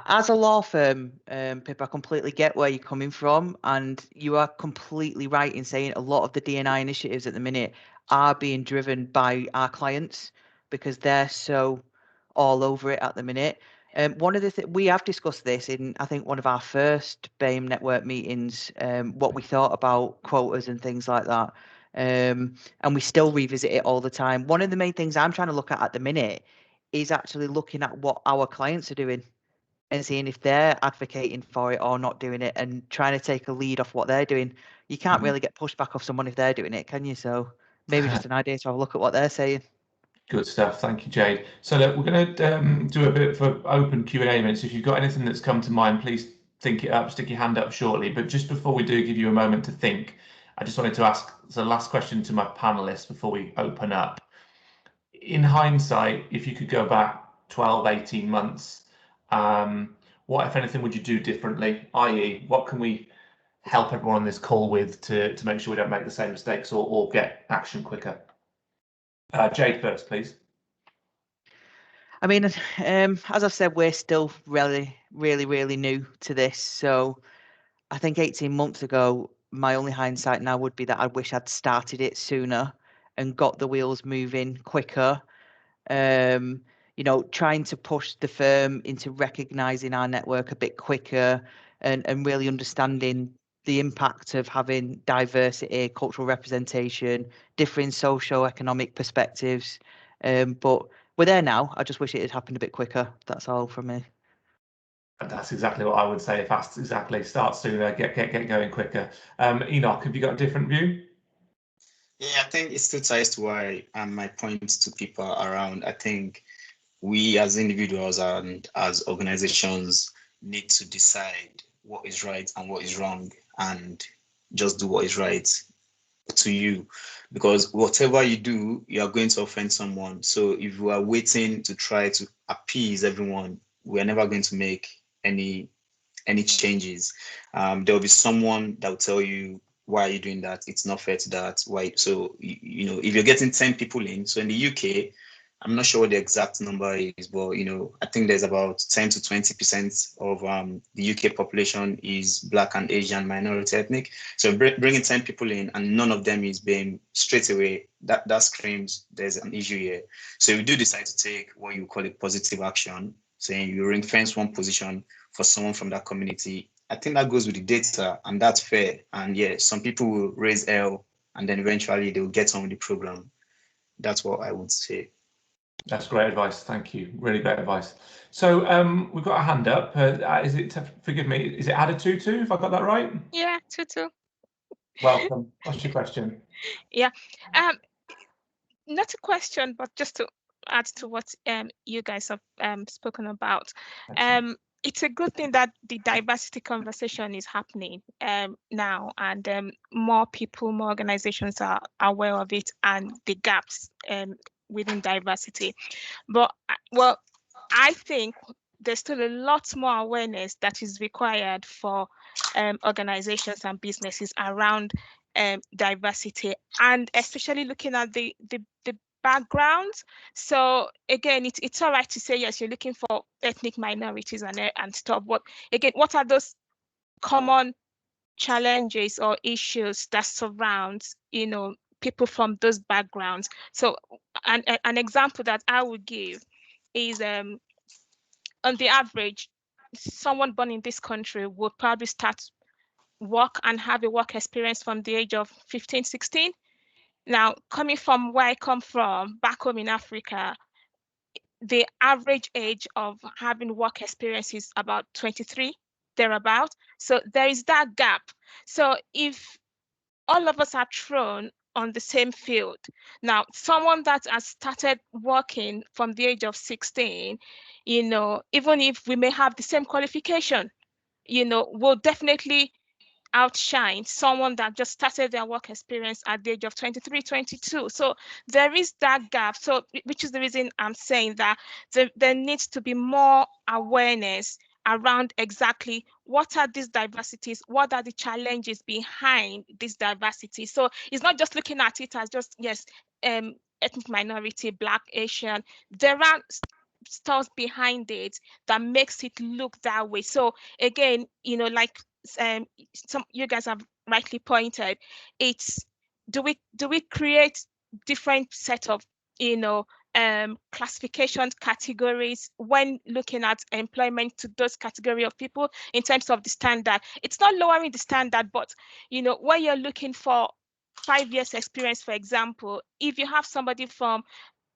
As a law firm, Pip, I completely get where you're coming from, and you are completely right in saying a lot of the D&I initiatives at the minute are being driven by our clients because they're so all over it at the minute. One of the we have discussed this in, I think, one of our first BAME network meetings, what we thought about quotas and things like that. And we still revisit it all the time. One of the main things I'm trying to look at the minute is actually looking at what our clients are doing and seeing if they're advocating for it or not doing it and trying to take a lead off what they're doing. You can't really get pushback off someone if they're doing it, can you? So maybe just an idea to have a look at what they're saying. Good stuff. Thank you, Jade. So look, we're going to do a bit of open Q&A minutes. If you've got anything that's come to mind, please think it up, stick your hand up shortly. But just before we do give you a moment to think, I just wanted to ask the last question to my panelists before we open up. In hindsight, if you could go back 12, 18 months, what, if anything, would you do differently? I.e., what can we help everyone on this call with to make sure we don't make the same mistakes or get action quicker? Jade first, please. I mean, as I've said, we're still really new to this. So I think 18 months ago, my only hindsight now would be that I wish I'd started it sooner and got the wheels moving quicker. You know, trying to push the firm into recognizing our network a bit quicker and really understanding the impact of having diversity, cultural representation, differing socio-economic perspectives. But we're there now. I just wish it had happened a bit quicker. That's all from me. That's exactly what I would say. Fast, exactly. Start sooner, get going quicker. Enoch, have you got a different view? Yeah, I think it still ties to why my point to people around. I think we as individuals and as organizations need to decide what is right and what is wrong and just do what is right to you, because whatever you do, you are going to offend someone. So if we are waiting to try to appease everyone, we're never going to make any changes. There will be someone that will tell you, why are you doing that? It's not fair to that. Why? So, you know, if you're getting 10 people in, so in the UK, I'm not sure what the exact number is, but, you know, I think there's about 10 to 20% of the UK population is Black and Asian minority ethnic. So bringing 10 people in and none of them is being straight away, that screams there's an issue here. So if you do decide to take what you call a positive action, saying you ring fence one position for someone from that community, I think that goes with the data and that's fair. And yeah, some people will raise hell and then eventually they will get on with the program. That's what I would say. That's great advice. Thank you. Really great advice. So we've got a hand up. Is it, forgive me, is it Adeyemi, if I got that right? Yeah, Tutu. Welcome. What's your question? Yeah. Not a question, but just to add to what you guys have spoken about. It's a good thing that the diversity conversation is happening now, and more people, more organizations are aware of it and the gaps within diversity. But well, I think there's still a lot more awareness that is required for organizations and businesses around diversity, and especially looking at the backgrounds. So again, it's all right to say, yes, you're looking for ethnic minorities and stuff, but again, what are those common challenges or issues that surrounds, you know, people from those backgrounds? So an example that I would give is on the average, someone born in this country would probably start work and have a work experience from the age of 15, 16. Now, coming from where I come from, back home in Africa, the average age of having work experience is about 23, thereabout. So there is that gap. So if all of us are thrown on the same field. Now, someone that has started working from the age of 16, you know, even if we may have the same qualification, you know, will definitely outshine someone that just started their work experience at the age of 23, 22. So there is that gap. So which is the reason I'm saying that there needs to be more awareness around exactly what are these diversities, what are the challenges behind this diversity. So it's not just looking at it as just, yes, ethnic minority, Black, Asian. There are stuff behind it that makes it look that way. So again, you know, like some you guys have rightly pointed, it's do we create different set of, you know, classification categories when looking at employment to those category of people in terms of the standard. It's not lowering the standard, but you know, when you're looking for 5 years experience, for example, if you have somebody from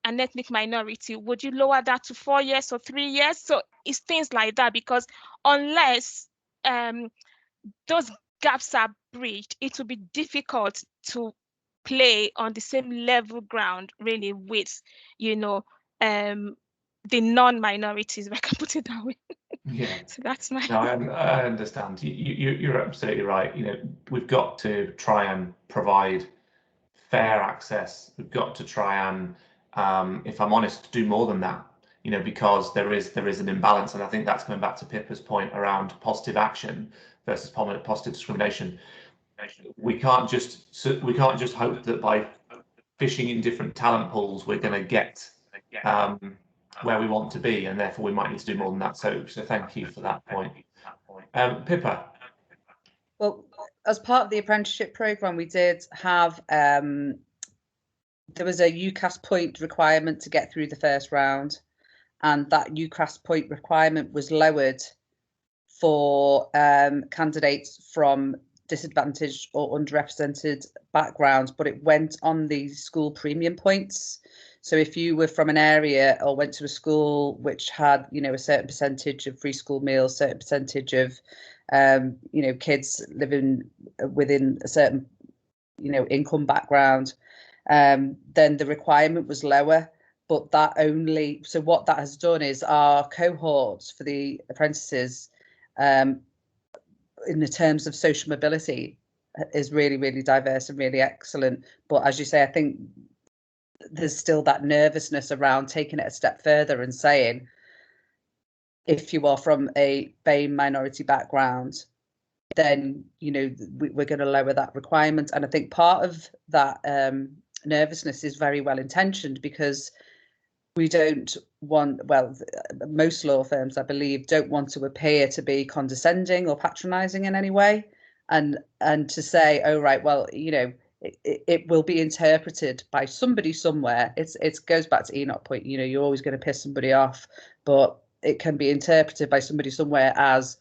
an ethnic minority, would you lower that to 4 years or 3 years? So it's things like that, because unless those gaps are bridged, it will be difficult to play on the same level ground really with, you know, the non-minorities, if I can put it that way. Yeah. So that's my. No, I understand. You're absolutely right. You know, we've got to try and provide fair access. We've got to try and, if I'm honest, do more than that. You know, because there is an imbalance, and I think that's going back to Pippa's point around positive action versus positive discrimination. We can't just hope that by fishing in different talent pools we're going to get where we want to be, and therefore we might need to do more than that. So thank you for that point. Pippa. Well, as part of the apprenticeship program, we did have there was a UCAS point requirement to get through the first round, and that UCAS point requirement was lowered for candidates from disadvantaged or underrepresented backgrounds, but it went on the school premium points. So if you were from an area or went to a school which had, you know, a certain percentage of free school meals, certain percentage of you know, kids living within a certain, you know, income background, then the requirement was lower. But that only, so what that has done is our cohorts for the apprentices, in the terms of social mobility, is really, really diverse and really excellent. But as you say, I think there's still that nervousness around taking it a step further and saying, if you are from a BAME minority background, then, you know, we're going to lower that requirement. And I think part of that nervousness is very well intentioned, because we don't want, well, most law firms, I believe, don't want to appear to be condescending or patronising in any way, and to say, oh right, well, you know, it will be interpreted by somebody somewhere. It goes back to Enoch point, you know, you're always going to piss somebody off, but it can be interpreted by somebody somewhere as,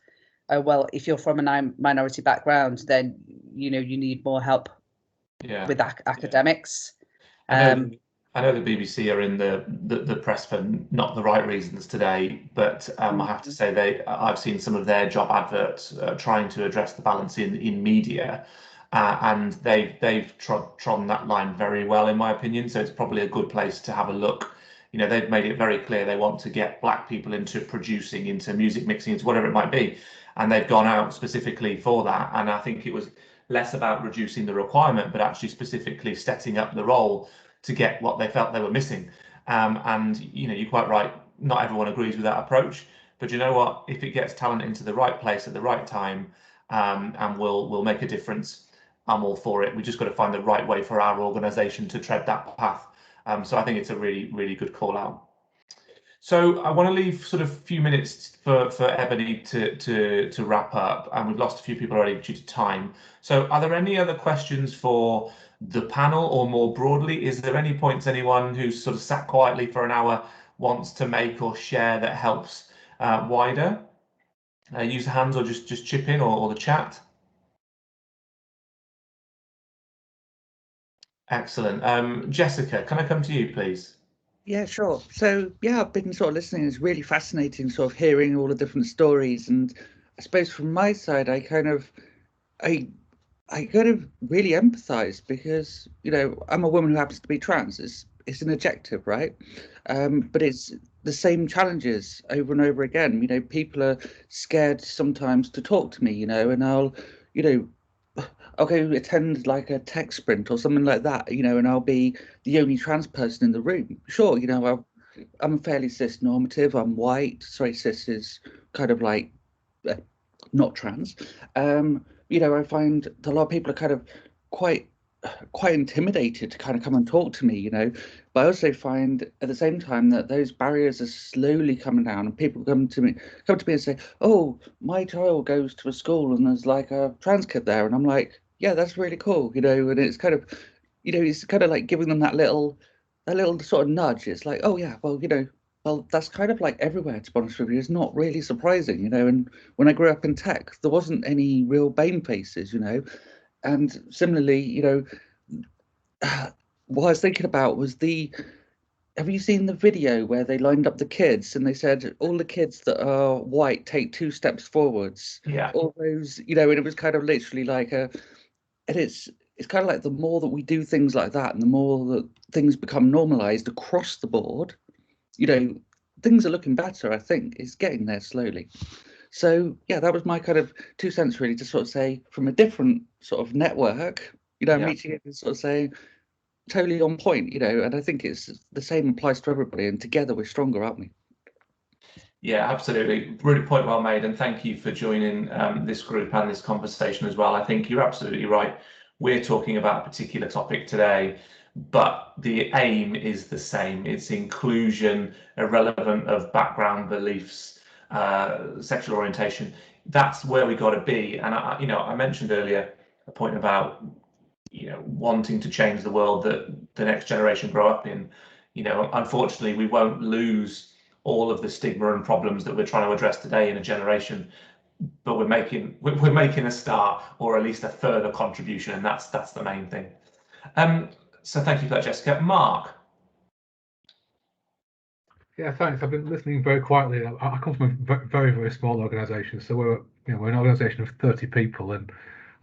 oh well, if you're from a minority background, then, you know, you need more help with academics. I know the BBC are in the press for not the right reasons today, but I have to say I've seen some of their job adverts trying to address the balance in media, and they've trodden that line very well, in my opinion. So it's probably a good place to have a look. You know, they've made it very clear they want to get Black people into producing, into music mixing, into whatever it might be, and they've gone out specifically for that. And I think it was less about reducing the requirement, but actually specifically setting up the role to get what they felt they were missing. And you know, you're quite right, not everyone agrees with that approach, but you know what, if it gets talent into the right place at the right time, and will make a difference, I'm all for it. We just got to find the right way for our organisation to tread that path. So I think it's a really, really good call out. So I want to leave sort of a few minutes for Ebony to wrap up, and we've lost a few people already due to time. So are there any other questions for the panel, or more broadly, is there any points anyone who's sort of sat quietly for an hour wants to make or share that helps wider? Use the hands or just chip in, or the chat. Excellent. Jessica, can I come to you, please? Yeah, sure. So yeah, I've been sort of listening. It's really fascinating sort of hearing all the different stories. And I suppose from my side, I I kind of really empathise because, you know, I'm a woman who happens to be trans. It's an adjective, right? But it's the same challenges over and over again. You know, people are scared sometimes to talk to me, you know, and you I'll go attend like a tech sprint or something like that, you know, and I'll be the only trans person in the room. Sure, you know, I'm fairly cis normative. I'm white. Sorry, cis is kind of like not trans. You know, I find that a lot of people are kind of quite intimidated to kind of come and talk to me, you know. But I also find at the same time that those barriers are slowly coming down, and people come to me and say, "Oh, my child goes to a school and there's like a trans kid there," and I'm like, "Yeah, that's really cool," you know. And it's kind of, you know, it's kind of like giving them that little sort of nudge. It's like, oh yeah, well, you know, well, that's kind of like everywhere, to be honest with you. It's not really surprising, you know. And when I grew up in tech, there wasn't any real BAME faces, you know. And similarly, you know, what I was thinking about was have you seen the video where they lined up the kids and they said all the kids that are white take 2 steps forwards? Yeah. All those, you know, and it was kind of literally like and it's kind of like the more that we do things like that and the more that things become normalized across the board, you know, things are looking better. I think it's getting there slowly. So yeah, that was my kind of 2 cents really, to sort of say from a different sort of network, you know, Yeah. meeting it and sort of saying totally on point, you know, and I think it's the same applies to everybody, and together we're stronger, aren't we? Yeah, absolutely. Really point well made, and thank you for joining this group and this conversation as well. I think you're absolutely right. We're talking about a particular topic today, but the aim is the same. It's inclusion, irrelevant of background, beliefs, sexual orientation. That's where we got to be. And I mentioned earlier a point about wanting to change the world that the next generation grow up in. Unfortunately, we won't lose all of the stigma and problems that we're trying to address today in a generation, but we're making a start, or at least a further contribution, and that's the main thing. So thank you for that, Jessica. Mark. Yeah, thanks. I've been listening very quietly. I come from a very, very small organisation, so we're an organisation of 30 people, and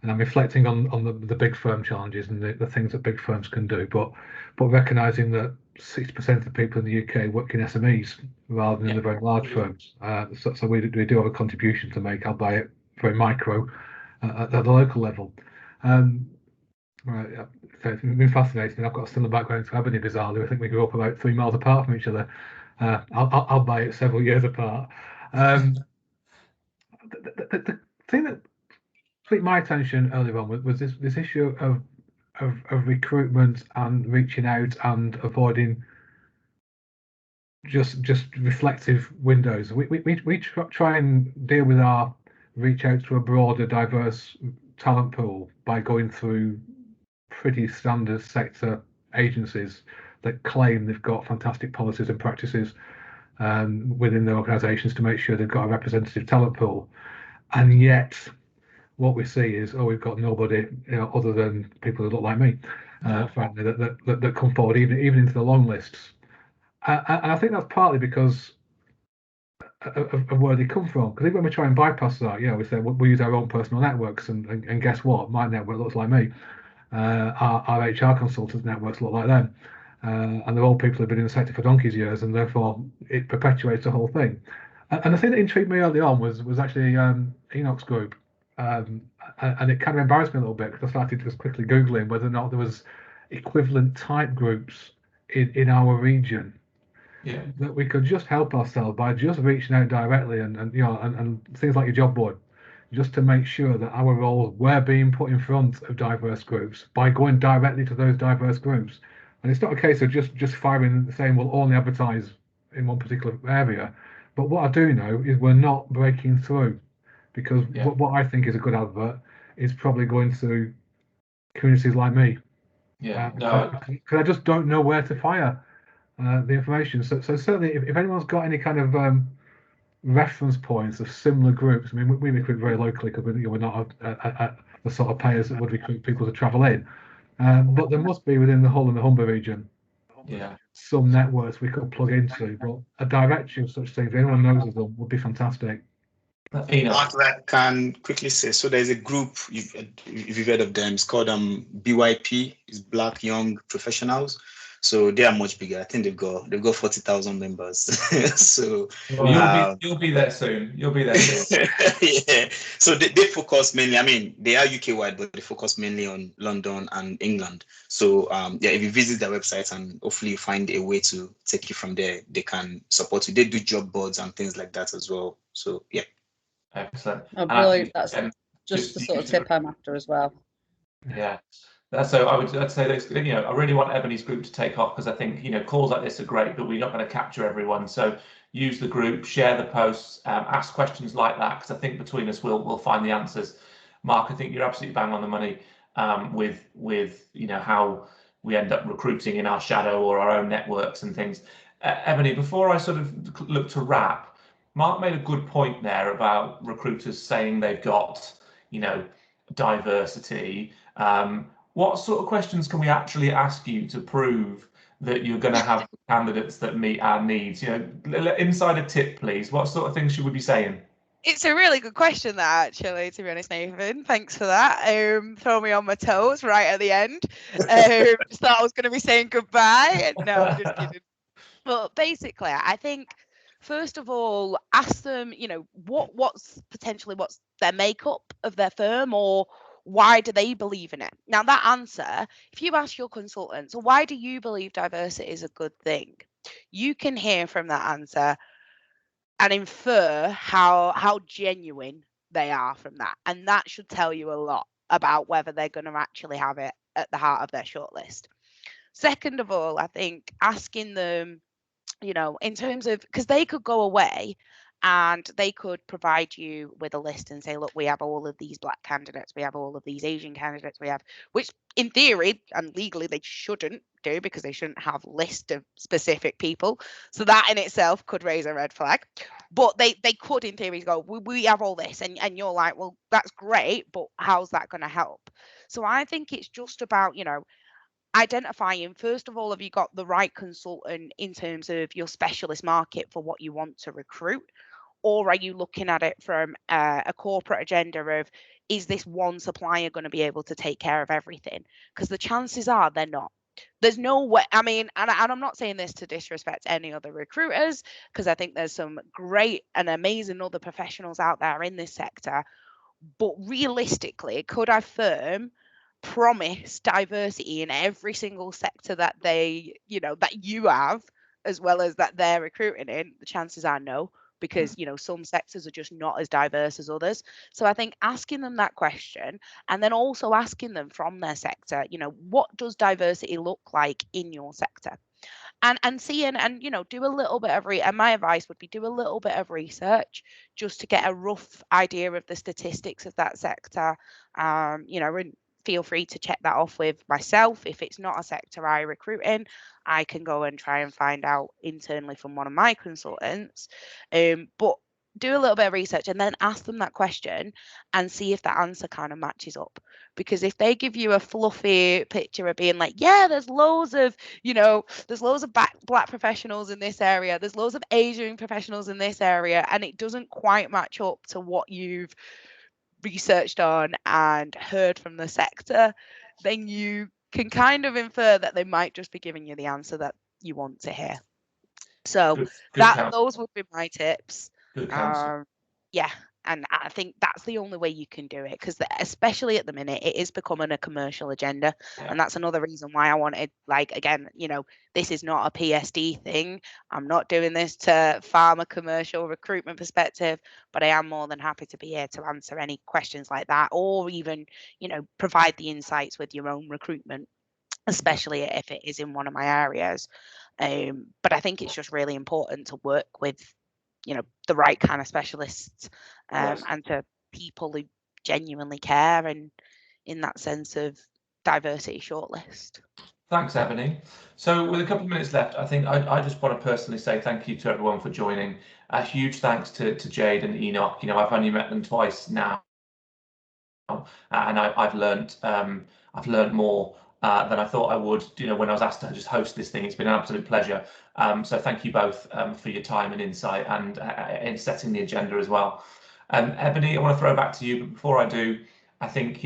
I'm reflecting on the big firm challenges and the things that big firms can do, but recognising that 60% of people in the UK work in SMEs rather than in the very large firms. So we do have a contribution to make, albeit very micro, at the local level. Right, so it's been fascinating. I've got a similar background to Adeyemi, bizarrely. I think we grew up about 3 miles apart from each other. I'll buy it several years apart. The thing that took my attention earlier on was this issue of recruitment and reaching out and avoiding just reflective windows. We try and deal with our reach out to a broader, diverse talent pool by going through pretty standard sector agencies that claim they've got fantastic policies and practices within their organisations to make sure they've got a representative talent pool, and yet what we see is, we've got nobody other than people that look like me, frankly, that come forward even into the long lists. And I think that's partly because of where they come from. Because even when we try and bypass that, we say we use our own personal networks, and guess what? My network looks like me. Our HR consultants' networks look like them. And they're all people who've been in the sector for donkey's years, and therefore it perpetuates the whole thing. And the thing that intrigued me early on was actually Enoch's group. And it kind of embarrassed me a little bit because I started just quickly Googling whether or not there was equivalent type groups in our region. Yeah. That we could just help ourselves by just reaching out directly and things like your job board, just to make sure that our roles were being put in front of diverse groups by going directly to those diverse groups. And it's not a case of just firing, saying we'll only advertise in one particular area. But what I do know is we're not breaking through, because what I think is a good advert is probably going to communities like me. Yeah. Because I just don't know where to fire the information. So certainly, if anyone's got any kind of reference points of similar groups, I mean, we recruit very locally because we're not the sort of payers that would recruit people to travel in. But there must be within the Hull and the Humber region some networks we could plug into. But a directory of such things, if anyone knows of them, would be fantastic. Enoch. I can quickly say, so there's a group, if you've heard of them, it's called BYP, it's Black Young Professionals. So they are much bigger. I think they've got 40,000 members. So you'll be there soon. You'll be there soon. yeah. So they focus mainly, I mean, they are UK wide, but they focus mainly on London and England. So yeah, if you visit their website and hopefully you find a way to take you from there, they can support you. They do job boards and things like that as well. So yeah. Excellent. Oh, brilliant. That's just the sort of tip I'm after as well. Yeah. So I'd say that, I really want Ebony's group to take off, because I think, calls like this are great, but we're not going to capture everyone. So use the group, share the posts, ask questions like that, because I think between us we'll find the answers. Mark, I think you're absolutely bang on the money with how we end up recruiting in our shadow or our own networks and things. Ebony, before I sort of look to wrap, Mark made a good point there about recruiters saying they've got, diversity. What sort of questions can we actually ask you to prove that you're going to have candidates that meet our needs? Insider tip, please. What sort of things should we be saying? It's a really good question, that, actually, to be honest, Nathan. Thanks for that. Throw me on my toes right at the end. Just thought I was going to be saying goodbye. No, I'm just kidding. But basically, I think, first of all, ask them, what's their makeup of their firm, or why do they believe in it? Now, that answer, if you ask your consultant, so why do you believe diversity is a good thing? You can hear from that answer and infer how genuine they are from that. And that should tell you a lot about whether they're going to actually have it at the heart of their shortlist. Second of all, I think asking them, in terms of, because they could go away and they could provide you with a list and say, look, we have all of these Black candidates, we have all of these Asian candidates, which in theory and legally they shouldn't do, because they shouldn't have a list of specific people. So that in itself could raise a red flag. But they could in theory go, we have all this, and you're like, well, that's great, but how's that going to help? So I think it's just about, identifying, first of all, have you got the right consultant in terms of your specialist market for what you want to recruit? Or are you looking at it from a corporate agenda of, is this one supplier going to be able to take care of everything? Because the chances are they're not. There's no way, I mean, and I'm not saying this to disrespect any other recruiters, because I think there's some great and amazing other professionals out there in this sector. But realistically, could a firm promise diversity in every single sector that they, that you have, as well as that they're recruiting in? The chances are no, because some sectors are just not as diverse as others. So I think asking them that question, and then also asking them from their sector, what does diversity look like in your sector? And seeing, and do a little bit of and my advice would be, do a little bit of research just to get a rough idea of the statistics of that sector. And feel free to check that off with myself. If it's not a sector I recruit in, I can go and try and find out internally from one of my consultants. But do a little bit of research and then ask them that question and see if that answer kind of matches up. Because if they give you a fluffy picture of being like, yeah, there's loads of Black professionals in this area, there's loads of Asian professionals in this area, and it doesn't quite match up to what you've researched on and heard from the sector, then you can kind of infer that they might just be giving you the answer that you want to hear. So those would be my tips. Good counsel. Yeah, and I think that's the only way you can do it, because especially at the minute, it is becoming a commercial agenda. Yeah. And that's another reason why I wanted, again, this is not a PSD thing. I'm not doing this to farm a commercial recruitment perspective, but I am more than happy to be here to answer any questions like that, or even, provide the insights with your own recruitment, especially if it is in one of my areas. But I think it's just really important to work with, the right kind of specialists, and to people who genuinely care, and in that sense of diversity shortlist. Thanks, Ebony. So with a couple of minutes left, I think I just want to personally say thank you to everyone for joining. A huge thanks to Jade and Enoch. I've only met them twice now, and I've learned more than I thought I would, when I was asked to just host this thing. It's been an absolute pleasure. So thank you both for your time and insight, and in setting the agenda as well. Ebony, I want to throw back to you, but before I do, I think,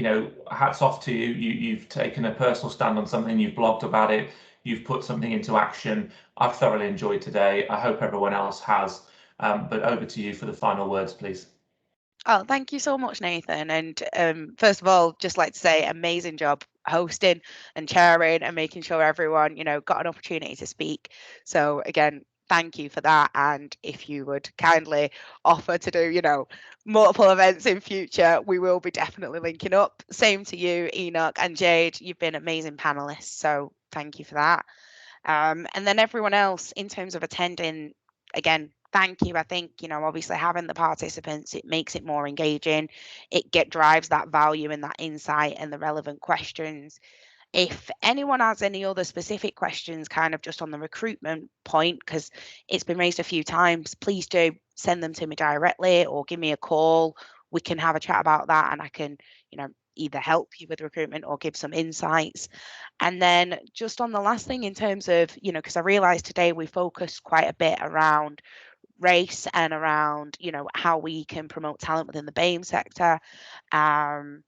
hats off to you. You've taken a personal stand on something, you've blogged about it, you've put something into action. I've thoroughly enjoyed today. I hope everyone else has. But over to you for the final words, please. Oh, thank you so much, Nathan. And first of all, just like to say, amazing job hosting and chairing and making sure everyone, got an opportunity to speak. So again, thank you for that. And if you would kindly offer to do, multiple events in future, we will be definitely linking up. Same to you, Enoch and Jade. You've been amazing panelists. So thank you for that. And then everyone else in terms of attending, again, thank you. I think, obviously having the participants, it makes it more engaging. It drives that value and that insight and the relevant questions. If anyone has any other specific questions, kind of just on the recruitment point, because it's been raised a few times, please do send them to me directly or give me a call. We can have a chat about that and I can, either help you with recruitment or give some insights. And then just on the last thing in terms of, because I realized today we focused quite a bit around race and around, how we can promote talent within the BAME sector. And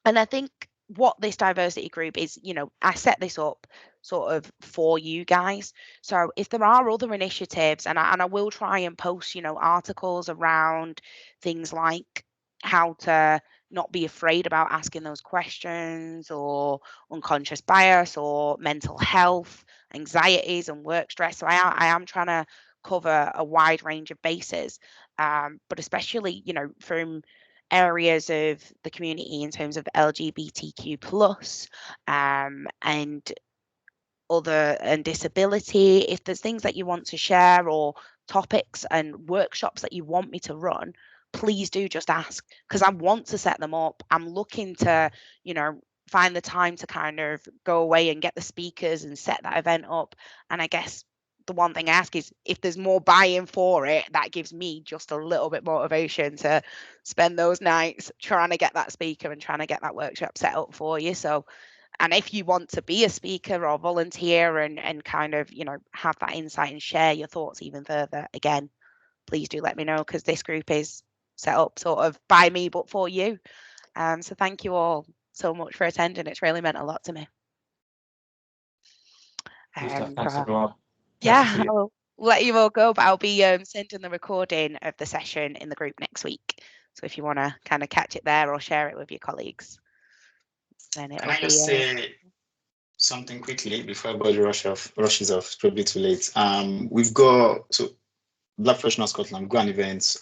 I think what this diversity group is, I set this up sort of for you guys. So if there are other initiatives, and I will try and post, articles around things like how to not be afraid about asking those questions, or unconscious bias, or mental health, anxieties and work stress. So I am trying to cover a wide range of bases, but especially, from areas of the community in terms of LGBTQ plus, and other and disability. If there's things that you want to share or topics and workshops that you want me to run, please do just ask, because I want to set them up. I'm looking to, find the time to kind of go away and get the speakers and set that event up. And I guess the one thing I ask is if there's more buy-in for it, that gives me just a little bit motivation to spend those nights trying to get that speaker and trying to get that workshop set up for you. So, and if you want to be a speaker or volunteer and kind of, have that insight and share your thoughts even further, again, please do let me know, because this group is set up sort of by me, but for you. So thank you all so much for attending. It's really meant a lot to me. Thanks, everyone. Yeah, I'll let you all go, but I'll be sending the recording of the session in the group next week. So if you want to kind of catch it there or share it with your colleagues, then it Can I just say something quickly before everybody rushes off? It's probably too late. We've got Black Professional Scotland go an event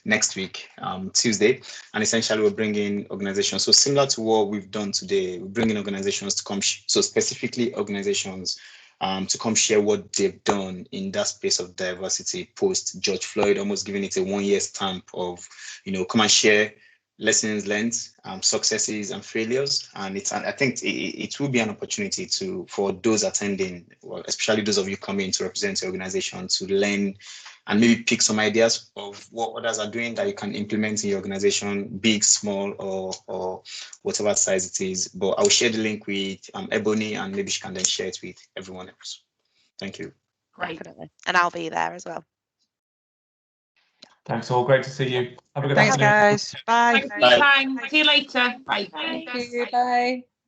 next week, Tuesday, and essentially we're bringing organizations. So similar to what we've done today, we're bringing organizations to come. So specifically organizations to come share what they've done in that space of diversity post George Floyd, almost giving it a 1-year stamp of, come and share lessons learned, successes and failures. And I think it will be an opportunity for those attending, well, especially those of you coming to represent your organization, to learn and maybe pick some ideas of what others are doing that you can implement in your organization, big, small, or whatever size it is. But I'll share the link with Ebony, and maybe she can then share it with everyone else. Thank you. Great. Definitely. And I'll be there as well. Thanks all. Great to see you. Have a good Thanks, afternoon. guys. Bye. Thanks for your time. See you later. Bye. Thank you. Bye.